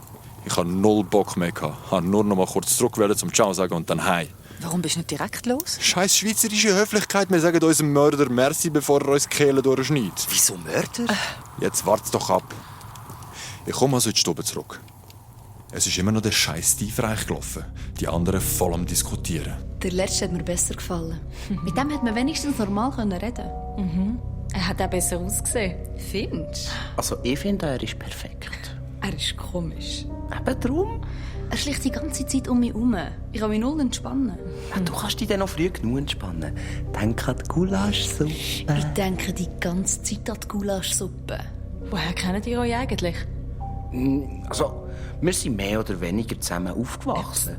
Ich hatte null Bock mehr. Ich wollte nur noch mal kurz zurück zum Ciao sagen und dann heim. Warum bist du nicht direkt los? Scheiß schweizerische Höflichkeit. Wir sagen unserem Mörder Merci, bevor er uns die Kehle durchschneidet. Wieso Mörder? Jetzt wart's doch ab. Ich komme also in die Stube zurück. Es ist immer noch der scheiß Steve Reich gelaufen. Die anderen voll am Diskutieren. Der letzte hat mir besser gefallen. Mit dem hat man wenigstens normal reden. Er hat auch besser ausgesehen. Findest du? Also ich finde, er ist perfekt. Er ist komisch. Eben drum. Er schleicht die ganze Zeit um mich herum. Ich kann mich null entspannen. Ja, du kannst dich dann noch früh genug entspannen. Denk an die Gulaschsuppe. Ich denke die ganze Zeit an die Gulaschsuppe. Woher kennt ihr euch eigentlich? Also, wir sind mehr oder weniger zusammen aufgewachsen.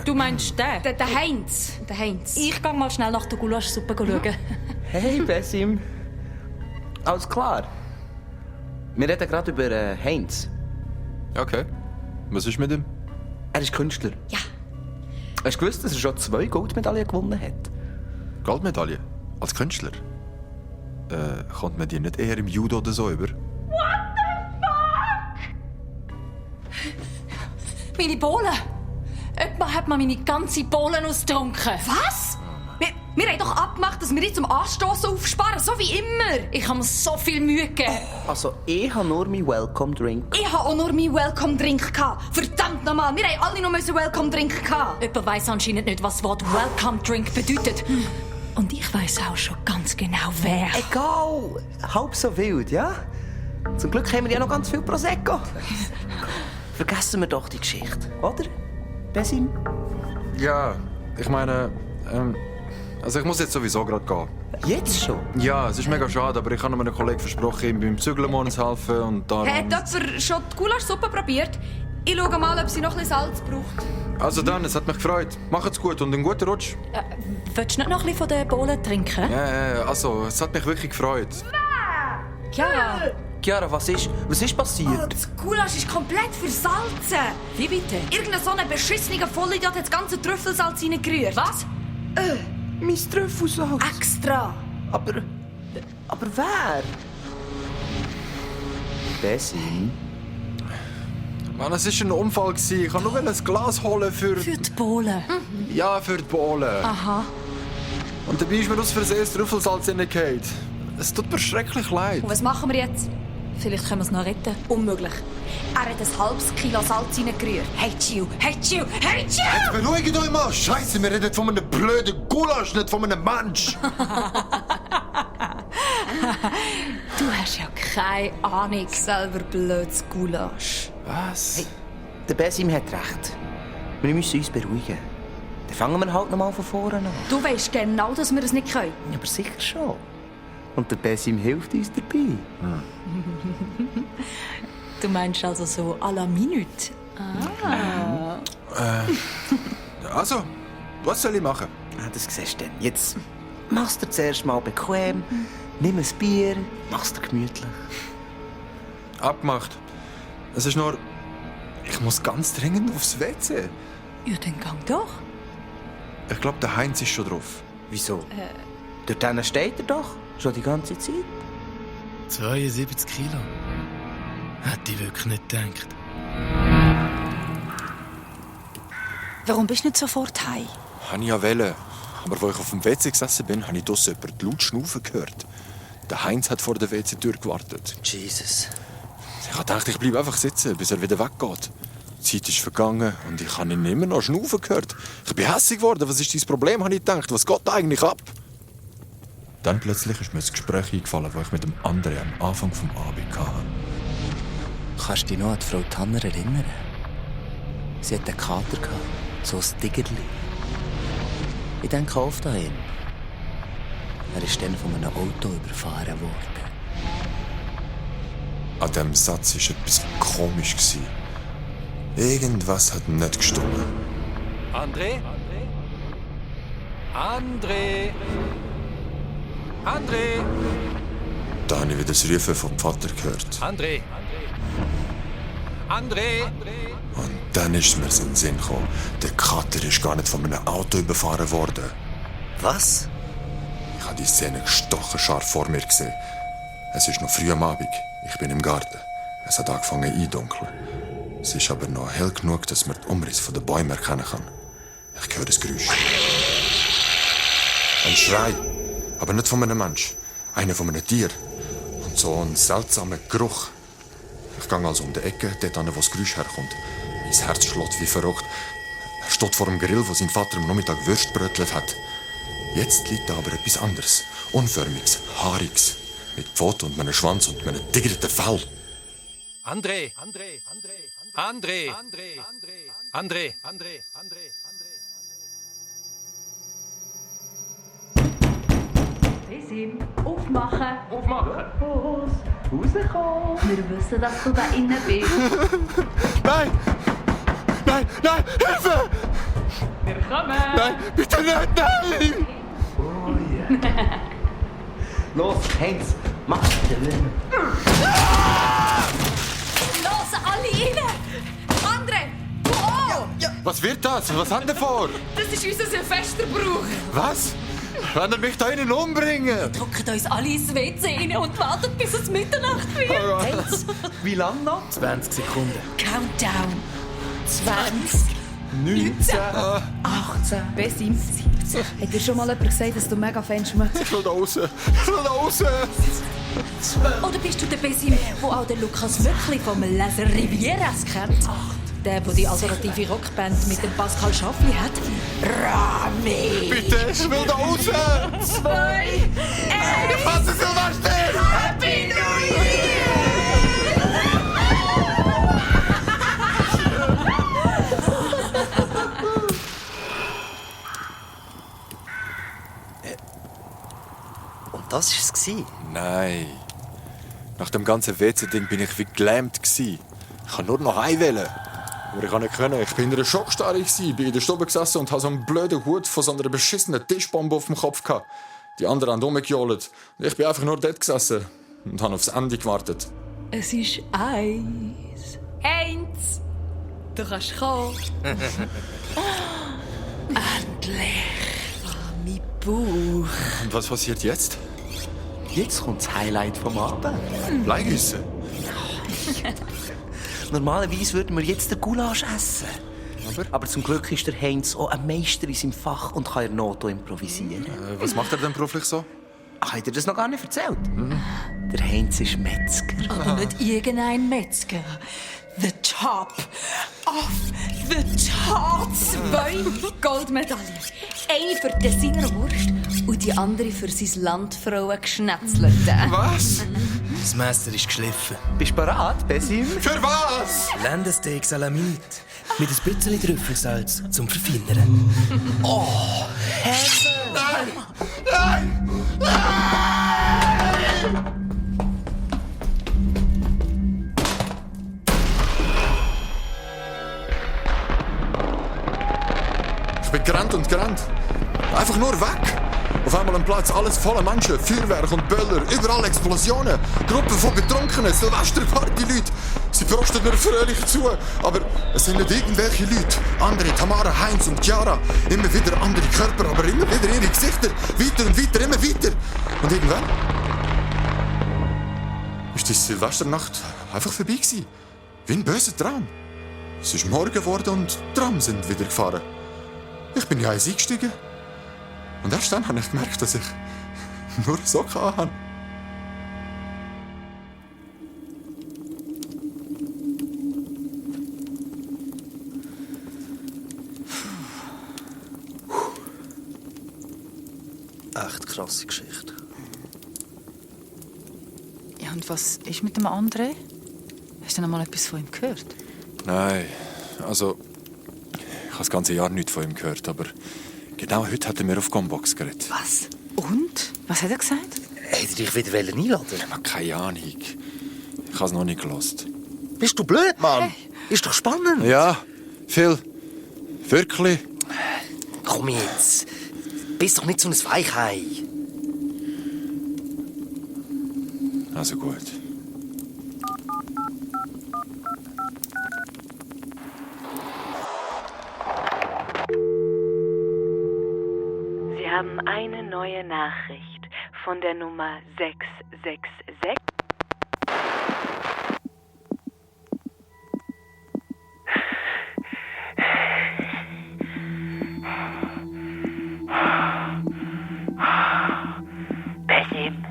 Du meinst den? Der Heinz. Der Heinz. Ich gehe mal schnell nach der Gulaschsuppe schauen. Hey, Besim. Alles klar. Wir reden gerade über Heinz. Okay. Was ist mit ihm? Er ist Künstler. Ja. Hast du gewusst, dass er schon 2 Goldmedaillen gewonnen hat? Goldmedaille? Als Künstler? Kommt man die nicht eher im Judo oder so über? Meine Bohlen! Jemand hat mir meine ganze Bohlen ausgetrunken. Was? Wir haben doch abgemacht, dass wir jetzt zum Anstossen aufsparen, so wie immer. Ich habe mir so viel Mühe gegeben. Also, ich habe nur meinen Welcome-Drink. Ich habe auch nur meinen Welcome-Drink gehabt. Verdammt nochmal, wir haben alle noch einen Welcome-Drink gehabt. Jemand weiss anscheinend nicht, was das Wort Welcome-Drink bedeutet. Und ich weiss auch schon ganz genau, wer. Egal, halb so wild, ja? Zum Glück haben wir ja noch ganz viel Prosecco. Vergessen wir doch die Geschichte, oder? Besim? Ja, ich meine, also ich muss jetzt sowieso gerade gehen. Jetzt schon? Ja, es ist mega schade, aber ich habe meinem Kollegen versprochen, ihm beim Zügeln morgens helfen und darum... Hat jemand schon die Gulaschsuppe probiert? Ich schaue mal, ob sie noch ein bisschen Salz braucht. Also dann, es hat mich gefreut. Macht's gut und einen guten Rutsch. Willst du nicht noch ein bisschen von den Bohlen trinken? Ja, also, es hat mich wirklich gefreut. Ja. Chiara, was ist passiert? Das Gulasch ist komplett versalzen. Wie bitte? Irgendein so ein beschissener Vollidiot hat das ganze Trüffelsalz reingerührt. Was? Mein Trüffelsalz? Extra. Aber wer? Besim? Mann, es war ein Unfall. Ich wollte nur ein Glas holen für... Für die Bohlen? Ja, für die Bohlen. Aha. Und dabei ist mir aus Versehen das Trüffelsalz reingefallen. Es tut mir schrecklich leid. Und was machen wir jetzt? Vielleicht können wir es noch retten. Unmöglich. Er hat ein halbes Kilo Salz reingerührt. Hey, Chiu! Hey, Chiu! Hey, Chiu! Jetzt beruhigt euch mal! Scheiße, wir reden von einem blöden Gulasch, nicht von einem Mensch! Du hast ja keine Ahnung. Selber blödes Gulasch. Was? Hey, der Besim hat recht. Wir müssen uns beruhigen. Dann fangen wir halt noch mal von vorne an. Du weißt genau, dass wir es nicht können. Ja, aber sicher schon. Und der Besim hilft uns dabei. Du meinst also so à la minute? Ah. Also, was soll ich machen? Das siehst du dann. Jetzt machst du zuerst mal bequem, nimm ein Bier, machst dir gemütlich. Abgemacht. Es ist nur... Ich muss ganz dringend aufs WC. Ja, dann gang doch. Ich glaube, der Heinz ist schon drauf. Wieso? Dort hinten steht er doch. Schon die ganze Zeit. 72 Kilo. Hätte ich wirklich nicht gedacht. Warum bist du nicht sofort heim? Habe ich ja wollen. Aber als ich auf dem WC gesessen bin, habe ich draussen jemanden laut schnaufen gehört. Der Heinz hat vor der WC-Tür gewartet. Jesus. Ich habe gedacht, ich bleibe einfach sitzen, bis er wieder weggeht. Die Zeit ist vergangen und ich habe ihn immer noch schnaufen gehört. Ich bin hässig geworden. Was ist dein Problem, habe ich gedacht. Was geht da eigentlich ab? Dann plötzlich ist mir ein Gespräch eingefallen, das ich mit dem anderen am Anfang des Abends hatte. Kannst du dich noch an die Frau Tanner erinnern? Sie hatte einen Kater, so ein Tigerli. Ich denke oft an ihn. Er ist dann von einem Auto überfahren worden. An diesem Satz war etwas komisch. Irgendwas hat nicht gestimmt. André? André? André? Da habe ich wieder das Rufen vom Vater gehört. André? André? Und dann ist mir in den Sinn gekommen, der Kater ist gar nicht von einem Auto überfahren worden. Was? Ich habe die Szene gestochen scharf vor mir gesehen. Es ist noch früh am Abend. Ich bin im Garten. Es hat angefangen eindunkeln. Es ist aber noch hell genug, dass man den Umriss der Bäume erkennen kann. Ich höre das Geräusch. Ein Schrei. Aber nicht von einem Mensch. Einer von einem Tier. Und so ein seltsamer Geruch. Ich gehe also um die Ecke, dort an, wo das Geräusch herkommt. Mein Herz schlägt wie verrückt. Er steht vor dem Grill, wo sein Vater am Nachmittag Würst brötelt hat. Jetzt liegt da aber etwas anderes. Unförmiges, haariges. Mit Pfoten und einem Schwanz und einem dickeren Fell. André! André! André! André! Besim, aufmachen! Aufmachen! Rauskommen! Wir wissen, dass du da innen bist. Nein! Nein! Nein! Hilfe! Wir kommen! Nein! Bitte nicht! Nein! Oh yeah. Los, Heinz, mach den Leben. Los, alle rein! André, du auch! Was wird das? Was haben wir vor? Das ist unser Silvesterbrauch. Was? Wollen ihr mich da innen umbringen? Drücken uns alle ins WC rein und warten, bis es Mitternacht wird. Heinz, wie lange noch? 20 Sekunden. Countdown. 20, 19. 18. Besim. Hat dir schon mal jemand gesagt, dass du mega Fan schmeckst? Ich will da raus. Oder bist du der Besim, der auch den Lukas wirklich vom Les Rivieras kennt? Der die alternative Rockband mit dem Pascal Schaffli hat? Rami! Bitte, ich will da raus! 2, 1... Ich hasse Silvester! Happy New Year! Und das war es? Nein. Nach dem ganzen WC-Ding bin ich wie gelähmt. Ich kann nur noch wählen. Aber ich kann nicht können. Ich bin in einer Schockstarre. Ich bin in der Stube gesessen und hatte so einen blöden Hut von so einer beschissenen Tischbombe auf dem Kopf. Die anderen haben rumgejohlt. Ich bin einfach nur dort gesessen und habe aufs Ende gewartet. Es ist 1. Heinz! Du kannst kommen. Endlich! Mein Bauch. Und was passiert jetzt? Jetzt kommt das Highlight vom Abend. Bleigüsse. Normalerweise würden wir jetzt den Gulasch essen. Aber zum Glück ist der Heinz auch ein Meister in seinem Fach und kann in Not improvisieren. Was macht er denn beruflich so? Ach, hat er das noch gar nicht erzählt? Der Heinz ist Metzger. Aber nicht irgendein Metzger. The Top of the Top. 2 Goldmedaillen. Eine für die Designerwurst und die andere für sein Landfrauen-Geschnetzelte. Was? Das Messer ist geschliffen. Bist du bereit, Besim? Für was? Lendensteak Salamit. Mit ein bisschen Trüffelsalz zum Verfeinern. Oh, Nein! Nein! Nein! Ich bin gerannt und gerannt. Einfach nur weg. Auf einmal am Platz alles voller Menschen, Feuerwerk und Böller, überall Explosionen, Gruppen von Betrunkenen, Silvesterparty-Leute. Sie prosten mir fröhlich zu, aber es sind nicht irgendwelche Leute. Andere, Tamara, Heinz und Chiara. Immer wieder andere Körper, aber immer wieder ihre Gesichter. Weiter und weiter, immer weiter. Und irgendwann ist die Silvesternacht einfach vorbei gewesen. Wie ein böser Traum. Es ist morgen geworden und die Trams sind wieder gefahren. Ich bin in eins eingestiegen. Und erst dann habe ich gemerkt, dass ich nur Socken habe. Echt krasse Geschichte. Ja, und was ist mit dem André? Hast du noch mal etwas von ihm gehört? Nein, also ich habe das ganze Jahr nichts von ihm gehört, aber genau heute hat er mir auf Combox geredet. Was? Und? Was hat er gesagt? Hätte er dich wieder einladen? Ich habe keine Ahnung. Ich habe es noch nicht gehört. Bist du blöd, Mann? Hey. Ist doch spannend. Ja, Phil. Wirklich. Komm jetzt. Bist doch nicht so ein Weichei. Also gut. Sie haben eine neue Nachricht von der Nummer 666. Besim!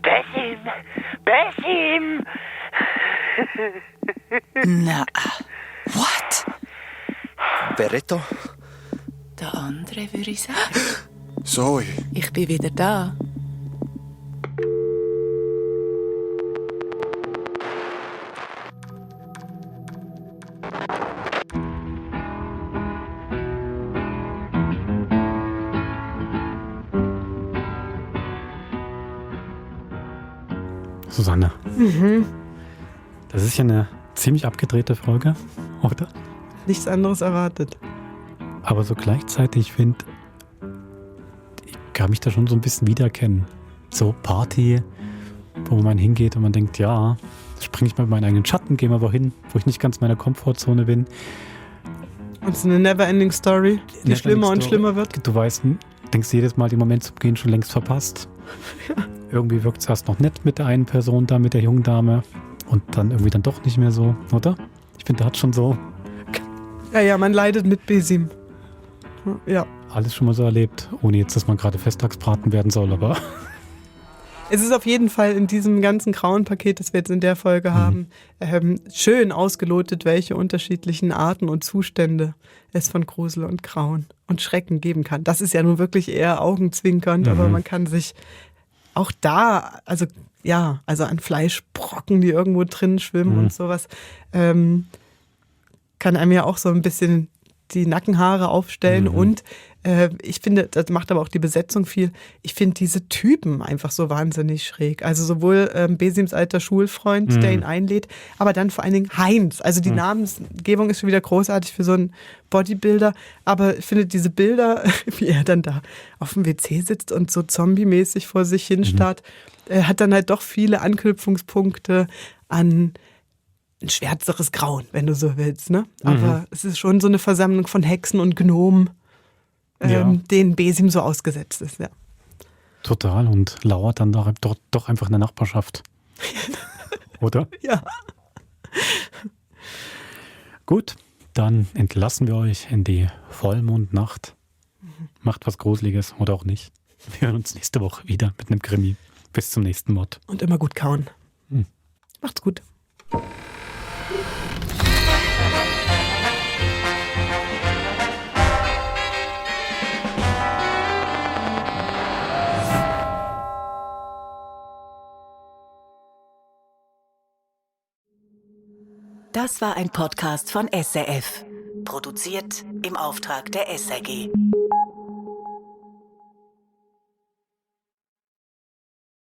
Besim! Besim! Na, what? Beretto? Der andere, würde ich sagen. Zoe. Ich bin wieder da. Susanne. Das ist ja eine ziemlich abgedrehte Folge, oder? Nichts anderes erwartet. Aber so gleichzeitig finde ich, kann mich da schon so ein bisschen wiedererkennen. So Party, wo man hingeht und man denkt, ja, springe ich mal in meinen eigenen Schatten, gehe mal wohin, wo ich nicht ganz in meiner Komfortzone bin. Und es ist eine Never-Ending Story, die schlimmer und schlimmer wird. Du weißt, denkst jedes Mal, den Moment zu gehen schon längst verpasst. Ja. Irgendwie wirkt es erst noch nett mit der einen Person da, mit der jungen Dame. Und dann irgendwie dann doch nicht mehr so, oder? Ich finde, da hat schon so Ja, man leidet mit Besim. Ja. Alles schon mal so erlebt, ohne jetzt, dass man gerade Festtagsbraten werden soll, aber... Es ist auf jeden Fall in diesem ganzen grauen Paket, das wir jetzt in der Folge haben, schön ausgelotet, welche unterschiedlichen Arten und Zustände es von Grusel und Grauen und Schrecken geben kann. Das ist ja nun wirklich eher augenzwinkernd, aber man kann sich auch da, also an Fleischbrocken, die irgendwo drin schwimmen und sowas, kann einem ja auch so ein bisschen die Nackenhaare aufstellen und ich finde, das macht aber auch die Besetzung viel, ich finde diese Typen einfach so wahnsinnig schräg. Also sowohl Besims alter Schulfreund, der ihn einlädt, aber dann vor allen Dingen Heinz. Also die Namensgebung ist schon wieder großartig für so einen Bodybuilder, aber ich finde diese Bilder, wie er dann da auf dem WC sitzt und so zombie-mäßig vor sich hinstarrt, hat dann halt doch viele Anknüpfungspunkte an ein schwärzeres Grauen, wenn du so willst, ne? Aber es ist schon so eine Versammlung von Hexen und Gnomen, denen Besim so ausgesetzt ist, ja. Total, und lauert dann doch einfach in der Nachbarschaft. Oder? Ja. Gut, dann entlassen wir euch in die Vollmondnacht. Macht was Gruseliges oder auch nicht. Wir hören uns nächste Woche wieder mit einem Krimi. Bis zum nächsten Mod. Und immer gut kauen. Macht's gut. Das war ein Podcast von SRF. Produziert im Auftrag der SRG.